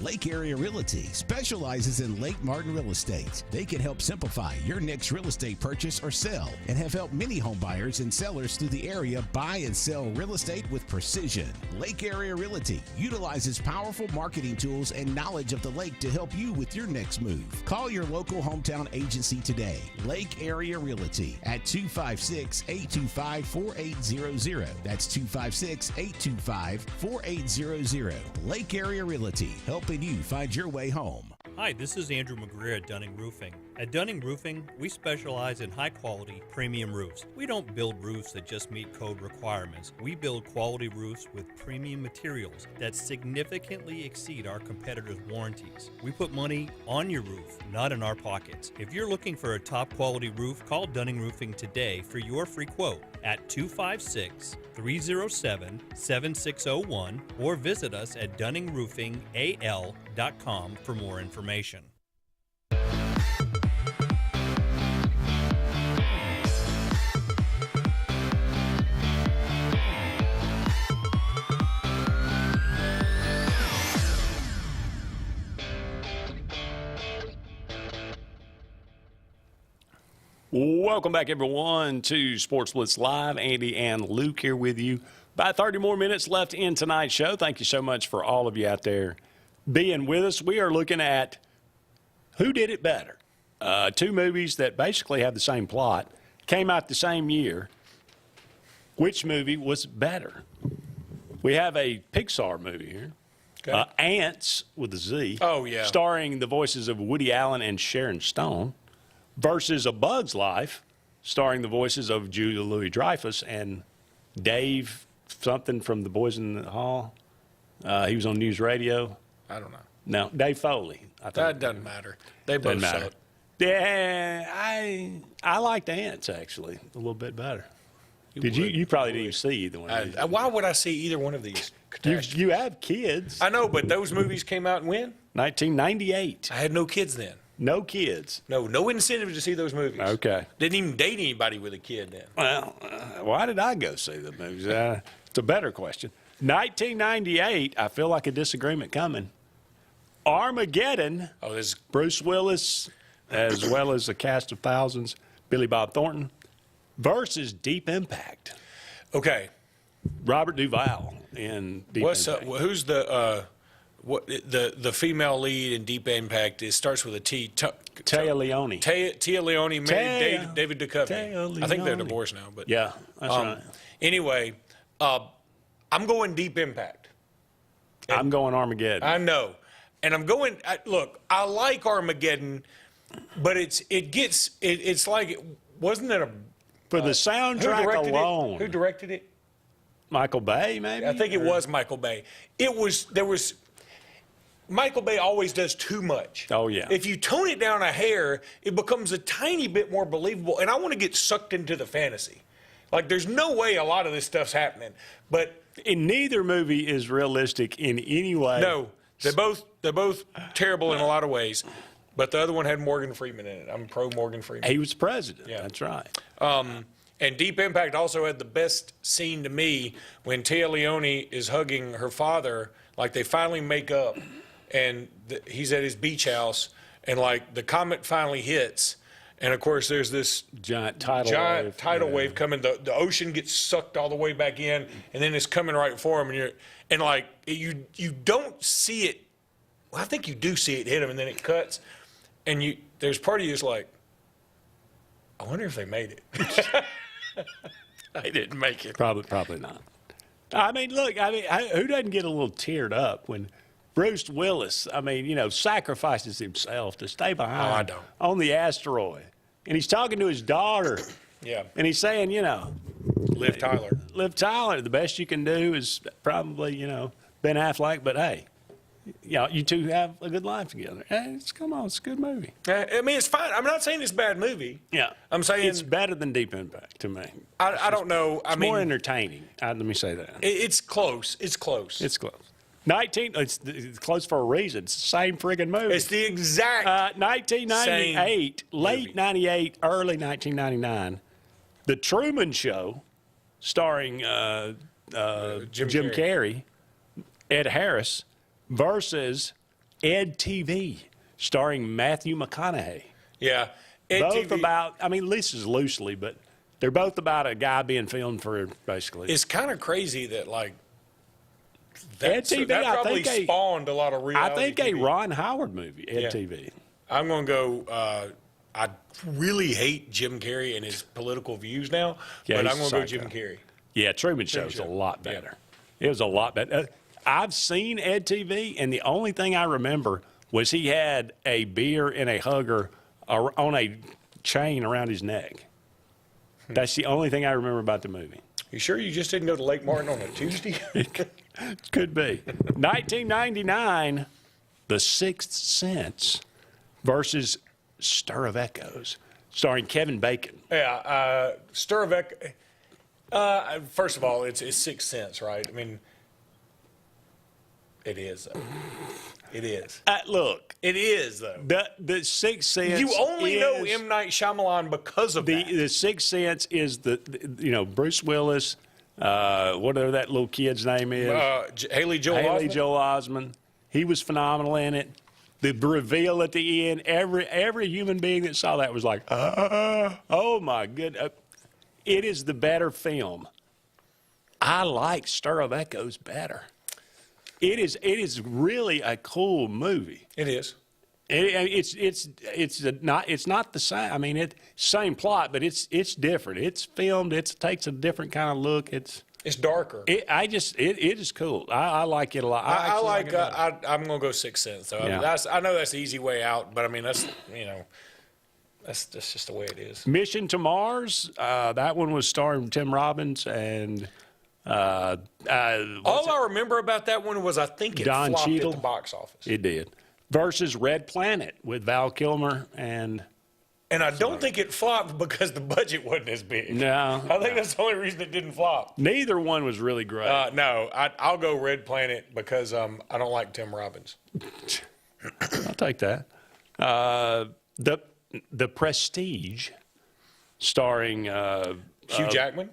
Lake Area Realty specializes in Lake Martin real estate. They can help simplify your next real estate purchase or sell and have helped many home buyers and sellers through the area buy and sell real estate with precision. Lake Area Realty utilizes powerful marketing tools and knowledge of the lake to help you with your next move. Call your local hometown agency today. Lake Area Realty at 256-825-4800. That's 256-825-4800. Lake Area Realty, helping you find your way home. Hi, this is Andrew McGreer at Dunning Roofing. At Dunning Roofing, we specialize in high-quality, premium roofs. We don't build roofs that just meet code requirements. We build quality roofs with premium materials that significantly exceed our competitors' warranties. We put money on your roof, not in our pockets. If you're looking for a top-quality roof, call Dunning Roofing today for your free quote at 256-307-7601 or visit us at DunningRoofingAL.com for more information. Welcome back, everyone, to Sports Blitz Live. Andy and Luke here with you. About 30 more minutes left in tonight's show. Thank you so much for all of you out there being with us. We are looking at who did it better. Two movies that basically have the same plot, came out the same year. Which movie was better? We have a Pixar movie here. Okay. Ants with a Z. Oh, yeah. Starring the voices of Woody Allen and Sharon Stone. Versus A Bug's Life, starring the voices of Julia Louis-Dreyfus and Dave something from The Boys in the Hall. He was on News Radio. I don't know. No, Dave Foley. I think. That doesn't matter. They both suck. Yeah, I liked Ants, actually, a little bit better. You probably didn't even see either one of these. Why would I see either one of these? You have kids. I know, but those movies came out when? 1998. I had no kids then. No kids. No incentive to see those movies. Okay. Didn't even date anybody with a kid then. Well, why did I go see the movies? It's a better question. 1998, I feel like a disagreement coming. Armageddon. Oh, this Bruce Willis, as well as a cast of thousands, Billy Bob Thornton, versus Deep Impact. Okay. Robert Duvall in Deep Impact. Who's the female lead in Deep Impact? It starts with a T. Téa Leoni. Téa Leoni married David Duchovny. I think they're divorced now, but yeah, that's right. Anyway, I'm going Deep Impact. And I'm going Armageddon. I know, and I'm going. Look, I like Armageddon, but it's like wasn't it a for the soundtrack alone? Who directed it? Michael Bay, maybe. I think it was Michael Bay. Michael Bay always does too much. Oh, yeah. If you tone it down a hair, it becomes a tiny bit more believable. And I want to get sucked into the fantasy. Like, there's no way a lot of this stuff's happening. But in neither movie is realistic in any way. No, they're both terrible in a lot of ways. But the other one had Morgan Freeman in it. I'm pro Morgan Freeman. He was president. Yeah, that's right. And Deep Impact also had the best scene to me when Tia Leone is hugging her father, like they finally make up, and he's at his beach house, and like the comet finally hits, and of course there's this giant tidal wave coming. The ocean gets sucked all the way back in, and then it's coming right for him, and like you don't see it. Well, I think you do see it hit him, and then it cuts, and there's part of you that's like, I wonder if they made it. They didn't make it. Probably not. I mean, look, who doesn't get a little teared up when Bruce Willis, sacrifices himself to stay behind on the asteroid. And he's talking to his daughter. Yeah. And he's saying, Liv Tyler. Liv Tyler, the best you can do is probably, Ben Affleck, but hey, you two have a good life together. Hey, come on, it's a good movie. I mean, it's fine. I'm not saying it's a bad movie. Yeah. I'm saying it's better than Deep Impact to me. I don't know. It's more entertaining. Let me say that. It's close. It's close. It's close. It's close for a reason. It's the same friggin' movie. It's the exact 1998, late 98, early 1999, The Truman Show, starring Jim Carrey, Ed Harris, versus Ed TV, starring Matthew McConaughey. Yeah. Both about, this is loosely, but they're both about a guy being filmed for basically. It's kind of crazy that, like, Ed TV, that probably spawned a lot of reality I think TV. a Ron Howard movie, Ed TV. I'm going to go, I really hate Jim Carrey and his political views now, but I'm going to go Jim Carrey. Yeah, Truman Show was a lot better. Yeah. It was a lot better. I've seen Ed TV, and the only thing I remember was he had a beer and a hugger on a chain around his neck. That's the only thing I remember about the movie. You sure you just didn't go to Lake Martin on a Tuesday? Could be. 1999, The Sixth Sense versus Stir of Echoes, starring Kevin Bacon. Yeah, Stir of Echoes. First of all, it's Sixth Sense, right? I mean, it is. It is. Look. It is, though. The Sixth Sense. You only know M. Night Shyamalan because of that. The Sixth Sense is Bruce Willis, whatever that little kid's name is. Haley Joel Osment. He was phenomenal in it. The reveal at the end, every human being that saw that was like, oh my goodness. It is the better film. I like Stir of Echoes better. It is really a cool movie. It is. It's not the same. I mean, same plot, but it's different. It's filmed. It takes a different kind of look. It's darker. It is cool. I like it a lot. I'm gonna go Sixth Sense. So yeah. I know that's the easy way out, but I mean that's just the way it is. Mission to Mars. That one was starring Tim Robbins and. All I remember about that one was I think it Don flopped Cheadle. at the box office. It did. Versus Red Planet with Val Kilmer and I don't think it flopped because the budget wasn't as big. No. I think that's the only reason it didn't flop. Neither one was really great. No, I'll go Red Planet because I don't like Tim Robbins. I'll take that. The Prestige, starring Hugh Jackman,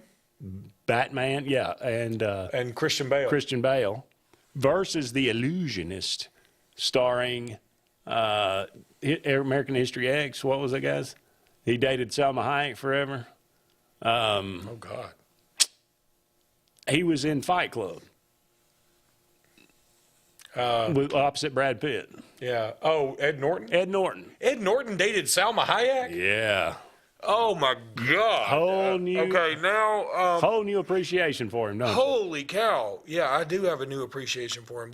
Batman, yeah, and Christian Bale. Christian Bale, versus The Illusionist, starring American History X. What was that guy's? He dated Salma Hayek forever. Oh God. He was in Fight Club. With opposite Brad Pitt. Yeah. Oh, Ed Norton? Ed Norton. Ed Norton dated Salma Hayek? Yeah. Oh, my God. Whole new appreciation for him, don't you? Holy cow. Yeah, I do have a new appreciation for him.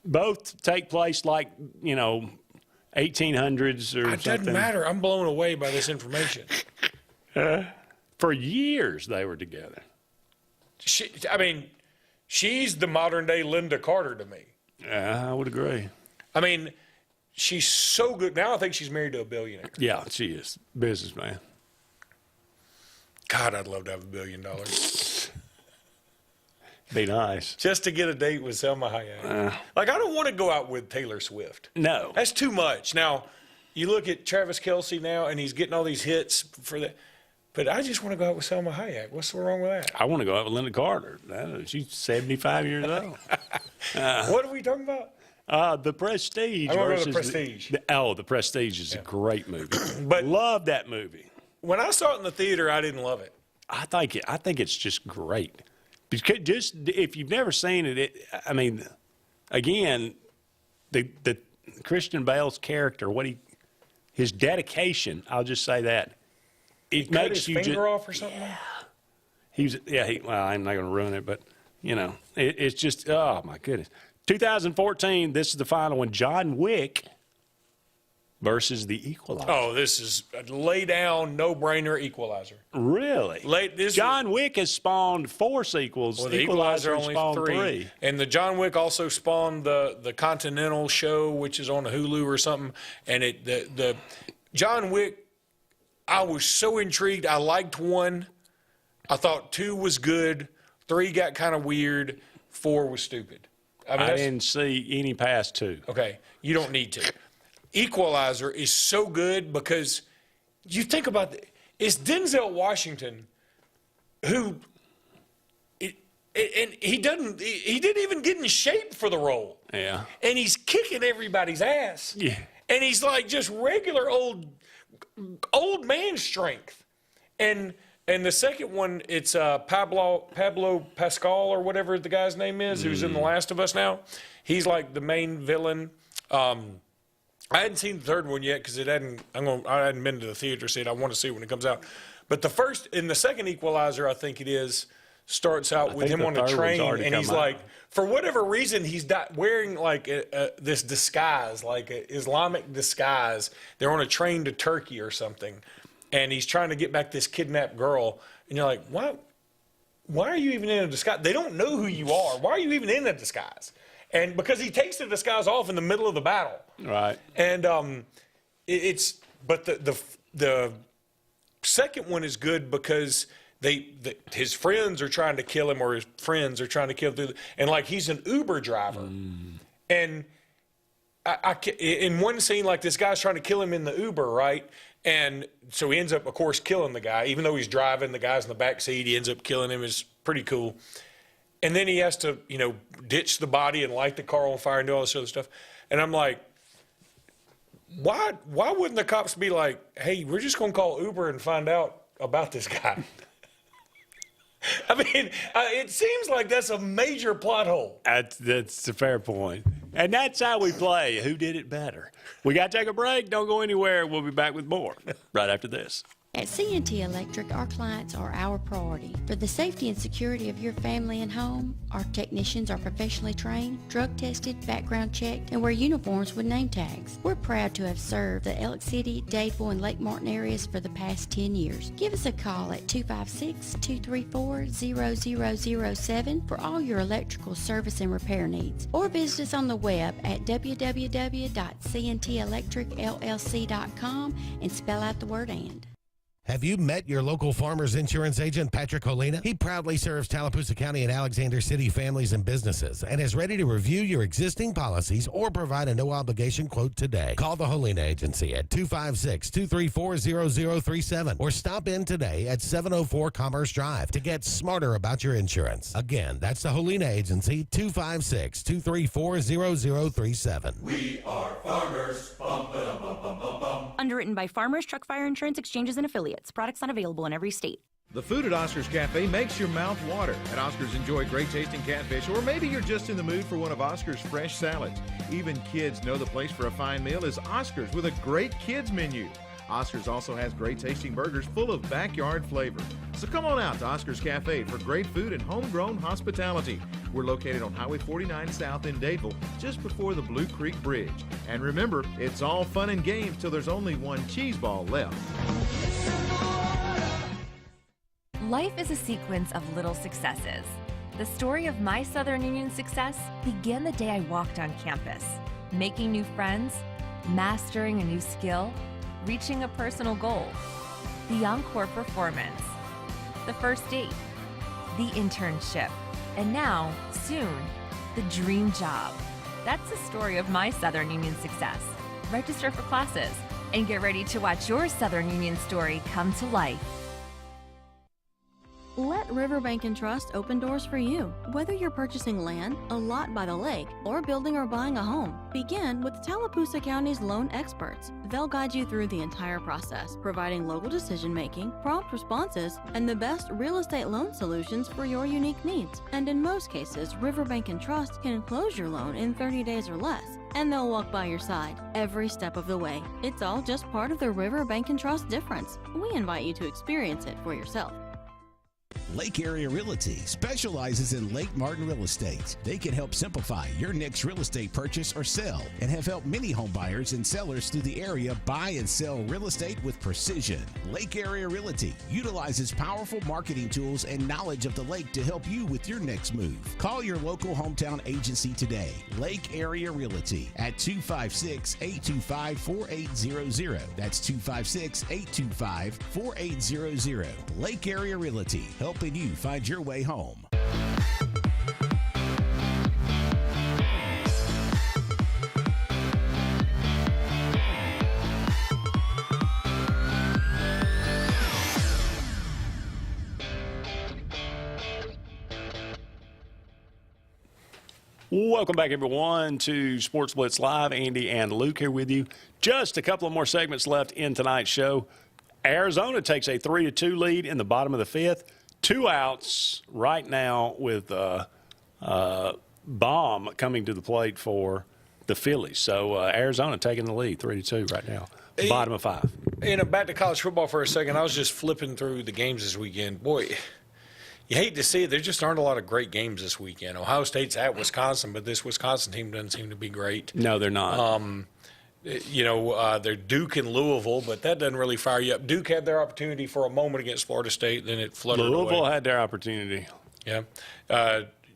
Both take place like, 1800s or something. It doesn't matter. I'm blown away by this information. For years they were together. She's the modern day Linda Carter to me. Yeah, I would agree. I mean, she's so good. Now I think she's married to a billionaire. Yeah, she is. Businessman. God, I'd love to have $1 billion. Be nice. Just to get a date with Salma Hayek. I don't want to go out with Taylor Swift. No. That's too much. Now, you look at Travis Kelce now, and he's getting all these hits for that. But I just want to go out with Selma Hayek. What's wrong with that? I want to go out with Linda Carter. She's 75 years old. What are we talking about? The Prestige. I want to go to versus The Prestige. The Prestige is a great movie. But love that movie. When I saw it in the theater, I didn't love it. I think it's just great. Because just if you've never seen it, I mean, again, the Christian Bale's character, his dedication. I'll just say that. It cut makes his you finger off or something? Well, I'm not going to ruin it, but, it's just, oh, my goodness. 2014, this is the final one, John Wick versus The Equalizer. Oh, this is a lay-down, no-brainer Equalizer. Really? John Wick has spawned 4 sequels. Well, the Equalizer only spawned 3. And the John Wick also spawned the Continental show, which is on Hulu or something. And the John Wick, I was so intrigued. I liked 1. I thought 2 was good. 3 got kind of weird. 4 was stupid. I didn't see any past 2. Okay, you don't need to. Equalizer is so good because you think about it. It's Denzel Washington who, and he didn't even get in shape for the role. Yeah. And he's kicking everybody's ass. Yeah. And he's like just regular old man strength. And the second one, it's Pablo Pascal or whatever the guy's name is, who's in The Last of Us now. He's like the main villain. I hadn't seen the third one yet because I hadn't been to the theater yet. I want to see it when it comes out. But the second Equalizer, I think it is, starts out with him on a train, and he's like, for whatever reason, he's wearing like this disguise, like an Islamic disguise. They're on a train to Turkey or something, and he's trying to get back this kidnapped girl. And you're like, why are you even in a disguise? They don't know who you are. Why are you even in a disguise? And because he takes the disguise off in the middle of the battle. Right. And but the second one is good because his friends are trying to kill him, or his friends are trying to kill him, and like he's an Uber driver. And in one scene, like this guy's trying to kill him in the Uber, right? And so he ends up, of course, killing the guy. Even though he's driving, the guy's in the back seat, he ends up killing him. It's pretty cool. And then he has to, ditch the body and light the car on fire and do all this other stuff. And I'm like, why wouldn't the cops be like, hey, we're just going to call Uber and find out about this guy? I mean, it seems like that's a major plot hole. That's a fair point. And that's how we play. Who did it better? We got to take a break. Don't go anywhere. We'll be back with more right after this. At C&T Electric, our clients are our priority. For the safety and security of your family and home, our technicians are professionally trained, drug tested, background checked, and wear uniforms with name tags. We're proud to have served the Elk City, Dadeville, and Lake Martin areas for the past 10 years. Give us a call at 256-234-0007 for all your electrical service and repair needs, or visit us on the web at www.cntelectricllc.com and spell out the word "and." Have you met your local Farmers Insurance agent, Patrick Holina? He proudly serves Tallapoosa County and Alexander City families and businesses and is ready to review your existing policies or provide a no-obligation quote today. Call the Holina Agency at 256-234-0037 or stop in today at 704 Commerce Drive to get smarter about your insurance. Again, that's the Holina Agency, 256-234-0037. We are farmers. Bum, ba-dum, bum, bum, bum, bum. Underwritten by Farmers Truck Fire Insurance Exchanges and Affiliates. Products not available in every state. The food at Oscar's Cafe makes your mouth water. At Oscar's, enjoy great tasting catfish, or maybe you're just in the mood for one of Oscar's fresh salads. Even kids know the place for a fine meal is Oscar's with a great kids menu. Oscar's also has great tasting burgers full of backyard flavor. So come on out to Oscar's Cafe for great food and homegrown hospitality. We're located on Highway 49 South in Dadeville, just before the Blue Creek Bridge. And remember, it's all fun and games till there's only one cheese ball left. Life is a sequence of little successes. The story of my Southern Union success began the day I walked on campus, making new friends, mastering a new skill, reaching a personal goal, the encore performance, the first date, the internship, and now, soon, the dream job. That's the story of my Southern Union success. Register for classes and get ready to watch your Southern Union story come to life. Let Riverbank and Trust open doors for you. Whether you're purchasing land, a lot by the lake, or building or buying a home, begin with Tallapoosa County's loan experts. They'll guide you through the entire process, providing local decision-making, prompt responses, and the best real estate loan solutions for your unique needs. And in most cases, Riverbank and Trust can close your loan in 30 days or less, and they'll walk by your side every step of the way. It's all just part of the Riverbank and Trust difference. We invite you to experience it for yourself. Lake Area Realty specializes in Lake Martin real estate. They can help simplify your next real estate purchase or sell and have helped many home buyers and sellers through the area buy and sell real estate with precision. Lake Area Realty utilizes powerful marketing tools and knowledge of the lake to help you with your next move. Call your local hometown agency today, Lake Area Realty, at 256-825-4800. That's 256-825-4800. Lake Area Realty, helping you find your way home. Welcome back, everyone, to Sports Blitz Live. Andy and Luke here with you. Just a couple of more segments left in tonight's show. Arizona takes a 3-2 lead in the bottom of the fifth. 2 outs right now with Baum coming to the plate for the Phillies. So Arizona taking the lead, 3-2 right now, bottom of 5. Back to college football for a second. I was just flipping through the games this weekend. Boy, you hate to see it. There just aren't a lot of great games this weekend. Ohio State's at Wisconsin, but this Wisconsin team doesn't seem to be great. No, they're not. They're Duke and Louisville, but that doesn't really fire you up. Duke had their opportunity for a moment against Florida State, then it fluttered away. Louisville had their opportunity. Yeah.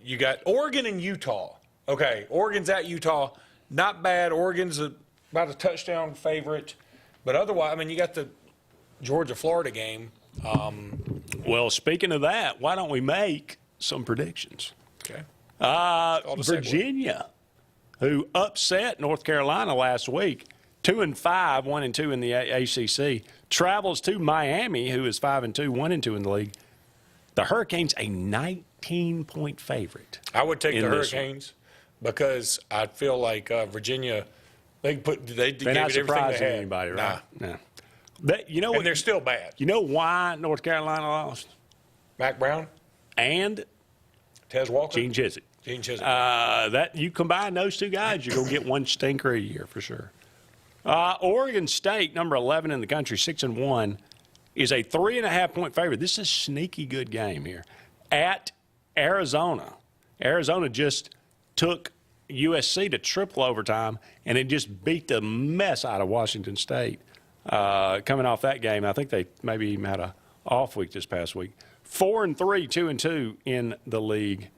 You got Oregon and Utah. Okay, Oregon's at Utah. Not bad. Oregon's about a touchdown favorite. But otherwise, I mean, you got the Georgia-Florida game. Well, speaking of that, why don't we make some predictions? Okay. Virginia, who upset North Carolina last week, 2-5, 1-2 in the ACC, travels to Miami, who is 5-2, 1-2 in the league. The Hurricanes, a 19-point favorite. I would take the Hurricanes because I feel like Virginia, they gave it everything they had. Anybody, right? Nah. And they're still bad. You know why North Carolina lost? Mac Brown and Tez Walker, Gene Chizik. That you combine those two guys, you're gonna get one stinker a year for sure. Oregon State, number 11 in the country, 6-1, is a 3.5-point favorite. This is a sneaky good game here at Arizona. Arizona just took USC to triple overtime, and it just beat the mess out of Washington State. Coming off that game, I think they maybe even had a off week this past week. 4-3, 2-2 in the league.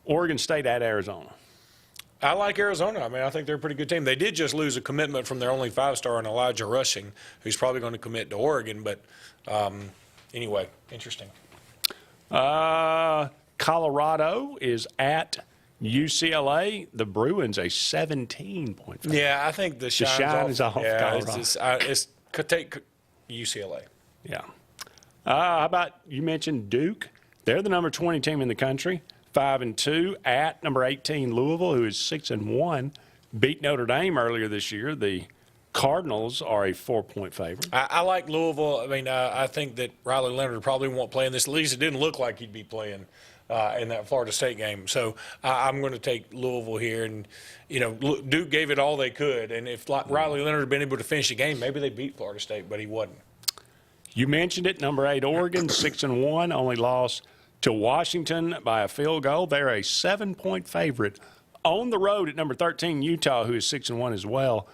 Oregon State at Arizona. I like Arizona. I mean, I think they're a pretty good team. They did just lose a commitment from their only 5-star in Elijah Rushing, who's probably going to commit to Oregon. But anyway, interesting. Colorado is at UCLA. The Bruins, a 17-point favorite. Yeah, I think the shine is off Colorado. It's take UCLA. Yeah. How about you mentioned Duke? They're the number 20 team in the country, 5-2 at number 18 Louisville, who is 6-1. Beat Notre Dame earlier this year. The Cardinals are a 4-point favorite. I like Louisville. I mean, I think that Riley Leonard probably won't play in this. At least it didn't look like he'd be playing in that Florida State game. So I'm going to take Louisville here. And, Duke gave it all they could. And if Riley Leonard had been able to finish the game, maybe they beat Florida State, but he wasn't. You mentioned it, number 8 Oregon, 6-1, only lost to Washington by a field goal. They're a 7-point favorite on the road at number 13 Utah, who is 6-1 as well.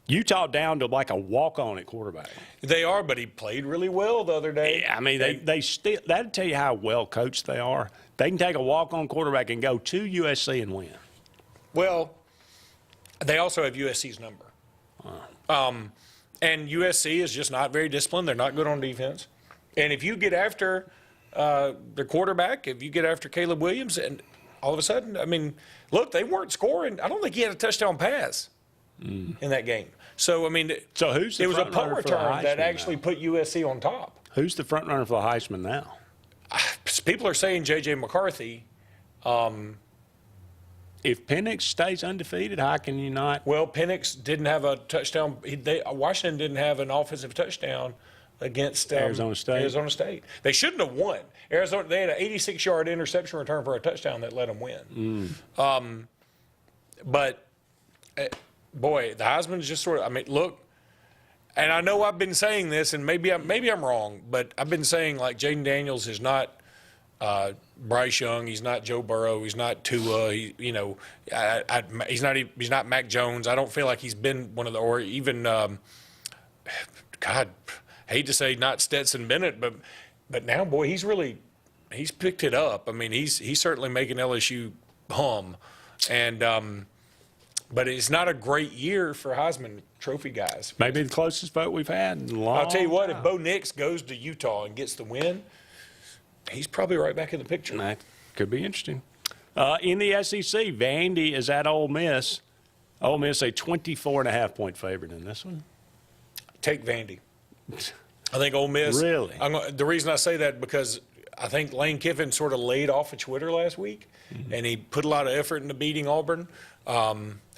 Utah down to like a walk-on at quarterback. They are, but he played really well the other day. Yeah, I mean, they still – that'll tell you how well coached they are. They can take a walk-on quarterback and go to USC and win. Well, they also have USC's number. And USC is just not very disciplined. They're not good on defense. And if you get after the quarterback, if you get after Caleb Williams, and all of a sudden, I mean, look, they weren't scoring. I don't think he had a touchdown pass in that game. So, I mean, it was a punt return that actually put USC on top. Who's the front runner for the Heisman now? people are saying J.J. McCarthy. If Penix stays undefeated, how can you not? Well, Penix didn't have a touchdown. Washington didn't have an offensive touchdown against Arizona State. They shouldn't have won. Arizona, they had an 86-yard interception return for a touchdown that let them win. But boy, the Heisman's just sort of. I mean, look, and I know I've been saying this, and maybe I'm wrong, but I've been saying like Jaden Daniels is not Bryce Young, he's not Joe Burrow, he's not Tua, he's not Mac Jones. I don't feel like he's been one of the, or even God, hate to say not Stetson Bennett, but now, boy, he's picked it up. I mean, he's certainly making LSU hum, and but it's not a great year for Heisman Trophy guys. Maybe the closest vote we've had in a long I'll tell you what, time. if Bo Nix goes to Utah and gets the win, he's probably right back in the picture. That could be interesting. In the SEC, Vandy is at Ole Miss. Ole Miss a 24.5-point favorite in this one. Take Vandy. I think Ole Miss. Really? The reason I say that because I think Lane Kiffin sort of laid off of Twitter last week, and he put a lot of effort into beating Auburn.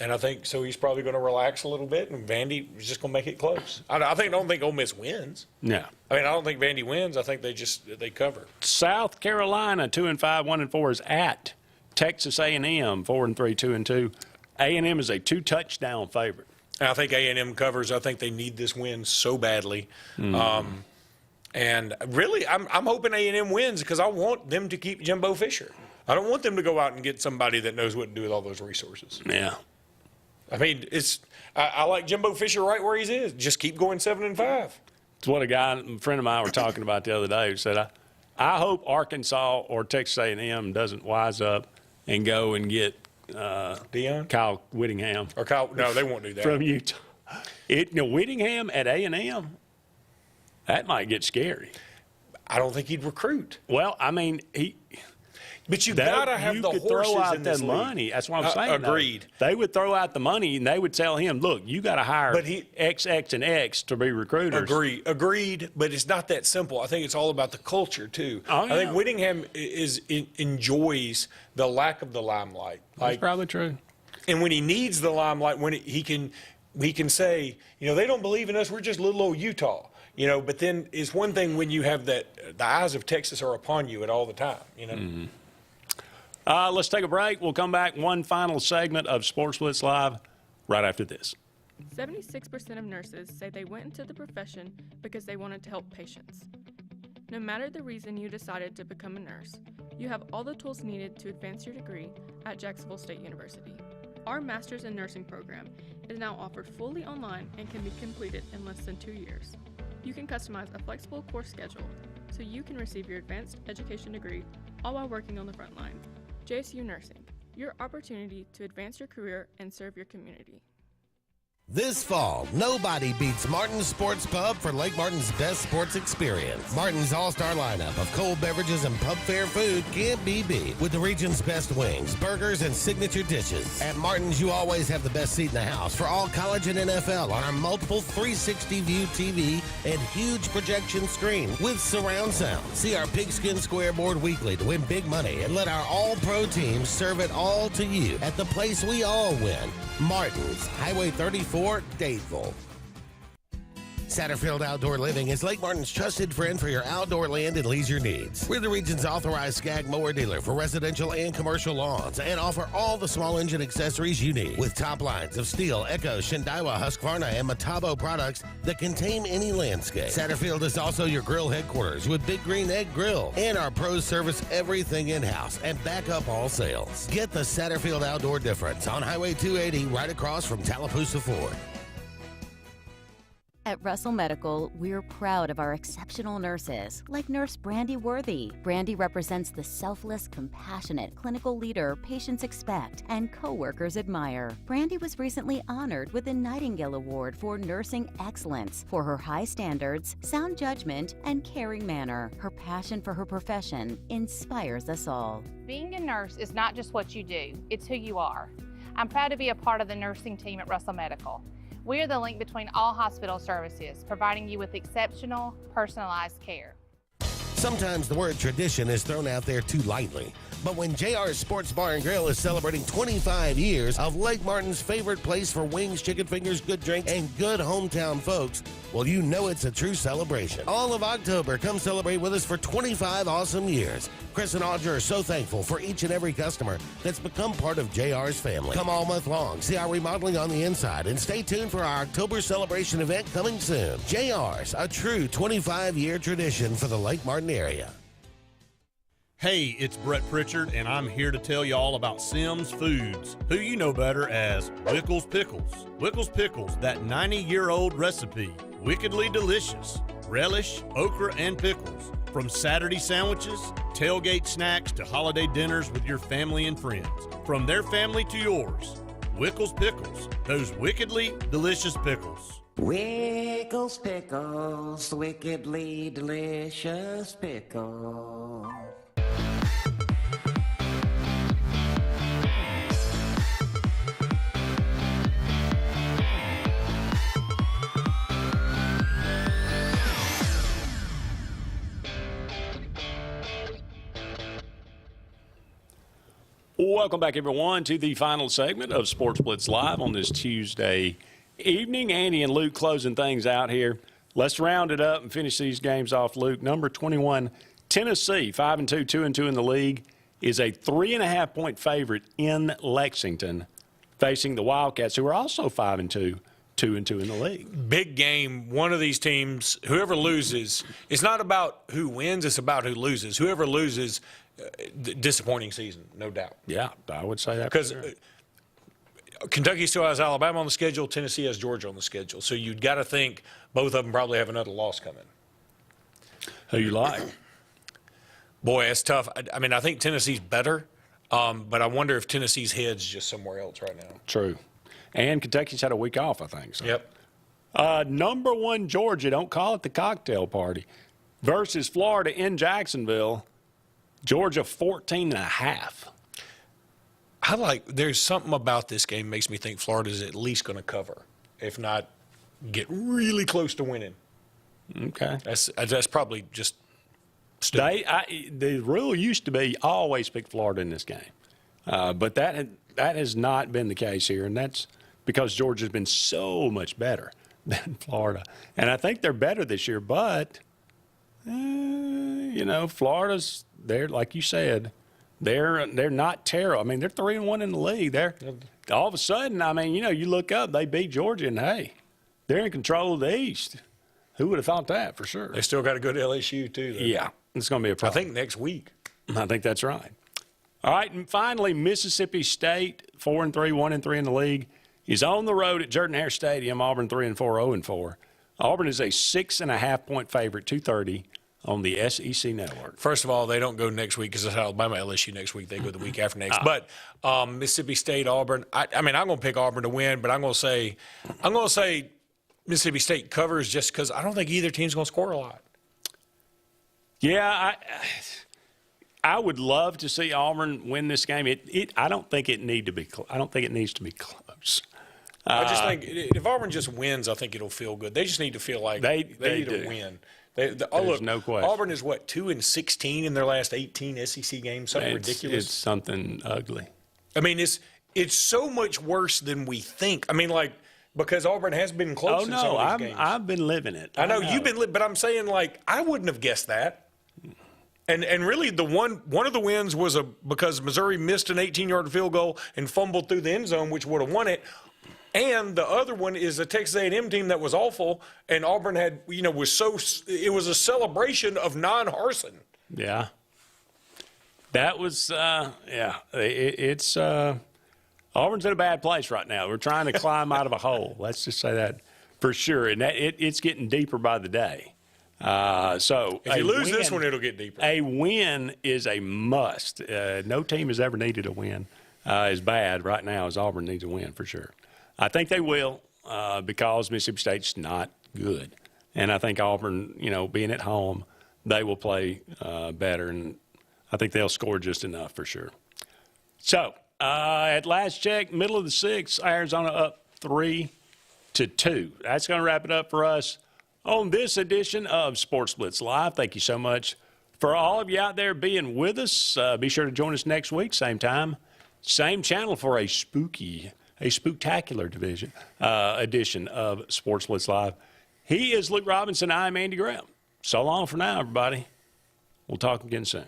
And I think so he's probably going to relax a little bit, and Vandy is just going to make it close. I don't think Ole Miss wins. No. I mean, I don't think Vandy wins. I think they cover. South Carolina 2-5, 1-4 is at Texas A&M 4-3, 2-2. A&M is a 2-touchdown favorite. And I think A&M covers. I think they need this win so badly. And really, I'm hoping A&M wins because I want them to keep Jimbo Fisher. I don't want them to go out and get somebody that knows what to do with all those resources. Yeah. I mean, I like Jimbo Fisher right where he is. Just keep going 7-5. It's what a friend of mine were talking about the other day who said, I hope Arkansas or Texas A&M doesn't wise up and go and get Kyle Whittingham. Or Kyle, no, they won't do that. From Utah. Whittingham at A&M, that might get scary. I don't think he'd recruit. Well, I mean, But you gotta have the horses throw out in this that league. money. That's what I'm saying. Agreed. They would throw out the money and they would tell him, "Look, you got to hire X, X, and X to be recruiters." Agreed. But it's not that simple. I think it's all about the culture too. Oh, yeah. I think Whittingham enjoys the lack of the limelight. That's probably true. And when he needs the limelight, when he can say, they don't believe in us. We're just little old Utah. But then it's one thing when you have that the eyes of Texas are upon you at all the time. Mm-hmm. Let's take a break. We'll come back. One final segment of Sports Blitz Live right after this. 76% of nurses say they went into the profession because they wanted to help patients. No matter the reason you decided to become a nurse, you have all the tools needed to advance your degree at Jacksonville State University. Our Master's in Nursing program is now offered fully online and can be completed in less than 2 years. You can customize a flexible course schedule so you can receive your advanced education degree all while working on the front line. JSU Nursing, your opportunity to advance your career and serve your community. This fall, nobody beats Martin's Sports Pub for Lake Martin's best sports experience. Martin's all-star lineup of cold beverages and pub fare food can't be beat with the region's best wings, burgers, and signature dishes. At Martin's, you always have the best seat in the house for all college and NFL on our multiple 360-view TV and huge projection screen with surround sound. See our pigskin scoreboard weekly to win big money and let our all-pro teams serve it all to you at the place we all win. Martin's, Highway 34, Dadeville. Satterfield Outdoor Living is Lake Martin's trusted friend for your outdoor land and leisure needs. We're the region's authorized Skag mower dealer for residential and commercial lawns and offer all the small engine accessories you need with top lines of Steel, Echo, Shindaiwa, Husqvarna, and Metabo products that can tame any landscape. Satterfield is also your grill headquarters with Big Green Egg Grill, and our pros service everything in-house and back up all sales. Get the Satterfield Outdoor difference on Highway 280 right across from Tallapoosa Ford. At Russell Medical, we're proud of our exceptional nurses, like Nurse Brandy Worthy. Brandy represents the selfless, compassionate clinical leader patients expect and coworkers admire. Brandy was recently honored with the Nightingale Award for Nursing Excellence for her high standards, sound judgment, and caring manner. Her passion for her profession inspires us all. Being a nurse is not just what you do, it's who you are. I'm proud to be a part of the nursing team at Russell Medical. We are the link between all hospital services, providing you with exceptional, personalized care. Sometimes the word tradition is thrown out there too lightly. But when JR's Sports Bar and Grill is celebrating 25 years of Lake Martin's favorite place for wings, chicken fingers, good drink, and good hometown folks, well, you know it's a true celebration. All of October, come celebrate with us for 25 awesome years. Chris and Audra are so thankful for each and every customer that's become part of JR's family. Come all month long, see our remodeling on the inside, and stay tuned for our October celebration event coming soon. JR's, a true 25-year tradition for the Lake Martin area. Hey, it's Brett Pritchard, and I'm here to tell you all about Sims Foods, who you know better as Wickles Pickles. Wickles Pickles, that 90-year-old recipe, wickedly delicious. Relish, okra, and pickles. From Saturday sandwiches, tailgate snacks, to holiday dinners with your family and friends. From their family to yours, Wickles Pickles, those wickedly delicious pickles. Wickles Pickles, wickedly delicious pickles. Welcome back, everyone, to the final segment of Sports Blitz Live on this Tuesday evening. Andy and Luke closing things out here. Let's round it up and finish these games off, Luke. Number 21, Tennessee, 5-2, 2-2 in the league, is a 3.5-point favorite in Lexington, facing the Wildcats, who are also 5-2, 2-2 in the league. Big game. One of these teams, whoever loses, it's not about who wins, it's about who loses. Whoever loses, disappointing season, no doubt. Yeah, I would say that. Because Kentucky still has Alabama on the schedule, Tennessee has Georgia on the schedule. So you've got to think both of them probably have another loss coming. Who you like? Boy, it's tough. I mean, I think Tennessee's better, but I wonder if Tennessee's head's just somewhere else right now. True. And Kentucky's had a week off, I think. So. Yep. Number 1, Georgia, don't call it the cocktail party, versus Florida in Jacksonville. Georgia 14.5. There's something about this game makes me think Florida's at least going to cover, if not get really close to winning. Okay. That's probably just the rule used to be always pick Florida in this game. But that has not been the case here, and that's because Georgia's been so much better than Florida. And I think they're better this year, but, Florida's – they're, like you said, they're not terrible. I mean, they're 3-1 in the league. They're all of a sudden, you look up, they beat Georgia, and hey, they're in control of the East. Who would have thought that for sure? They still got to go to LSU too, though. Yeah, it's going to be a problem. I think next week. I think that's right. All right, and finally, Mississippi State, 4-3, 1-3 in the league, is on the road at Jordan-Hare Stadium. Auburn 3-4, 0-4. Auburn is a 6.5-point favorite, 2:30. On the SEC network. First of all, they don't go next week because it's Alabama LSU next week. They go the week after next. But Mississippi State, Auburn. I'm going to pick Auburn to win, but I'm going to say Mississippi State covers just because I don't think either team's going to score a lot. Yeah, I would love to see Auburn win this game. I don't think it needs to be close. I just think if Auburn just wins, I think it'll feel good. They just need to feel like they need to win. Look, no question. Auburn is 2-16 in their last 18 SEC games. Something ridiculous. It's something ugly. I mean, it's so much worse than we think. I mean, because Auburn has been close in some of these games. I've been living it. I know you've been living, but I'm saying I wouldn't have guessed that. And really, one of the wins was because Missouri missed an 18-yard field goal and fumbled through the end zone, which would have won it. And the other one is a Texas A&M team that was awful, and Auburn had, it was a celebration of non-Harsin. Yeah. That was, it's Auburn's in a bad place right now. We're trying to climb out of a hole. Let's just say that for sure. And it's getting deeper by the day. So if you lose this one, it'll get deeper. A win is a must. No team has ever needed a win as bad right now as Auburn needs a win for sure. I think they will because Mississippi State's not good. And I think Auburn, being at home, they will play better. And I think they'll score just enough for sure. So, at last check, middle of the sixth, Arizona up 3-2. That's going to wrap it up for us on this edition of Sports Blitz Live. Thank you so much for all of you out there being with us. Be sure to join us next week, same time, same channel for a spooktacular edition of Sports Blitz Live. He is Luke Robinson. I'm Andy Graham. So long for now, everybody. We'll talk again soon.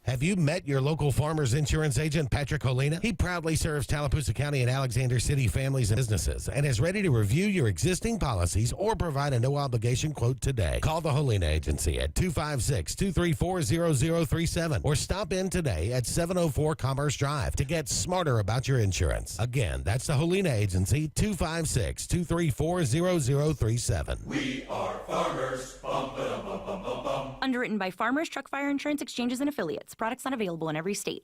Have you met your local Farmers Insurance agent, Patrick Holina? He proudly serves Tallapoosa County and Alexander City families and businesses and is ready to review your existing policies or provide a no-obligation quote today. Call the Holina Agency at 256-234-0037 or stop in today at 704 Commerce Drive to get smarter about your insurance. Again, that's the Holina Agency, 256-234-0037. We are farmers. Bum, ba-dum, bum, bum, bum, bum. Underwritten by Farmers Truck Fire Insurance Exchanges and Affiliates. Products not available in every state.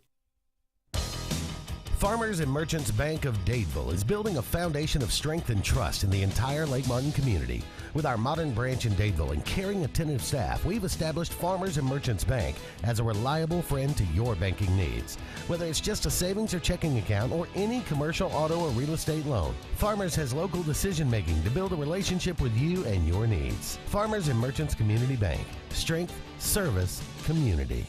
Farmers and Merchants Bank of Dadeville is building a foundation of strength and trust in the entire Lake Martin community. With our modern branch in Dadeville and caring, attentive staff, we've established Farmers and Merchants Bank as a reliable friend to your banking needs. Whether it's just a savings or checking account or any commercial, auto, or real estate loan, Farmers has local decision-making to build a relationship with you and your needs. Farmers and Merchants Community Bank. Strength, service, community.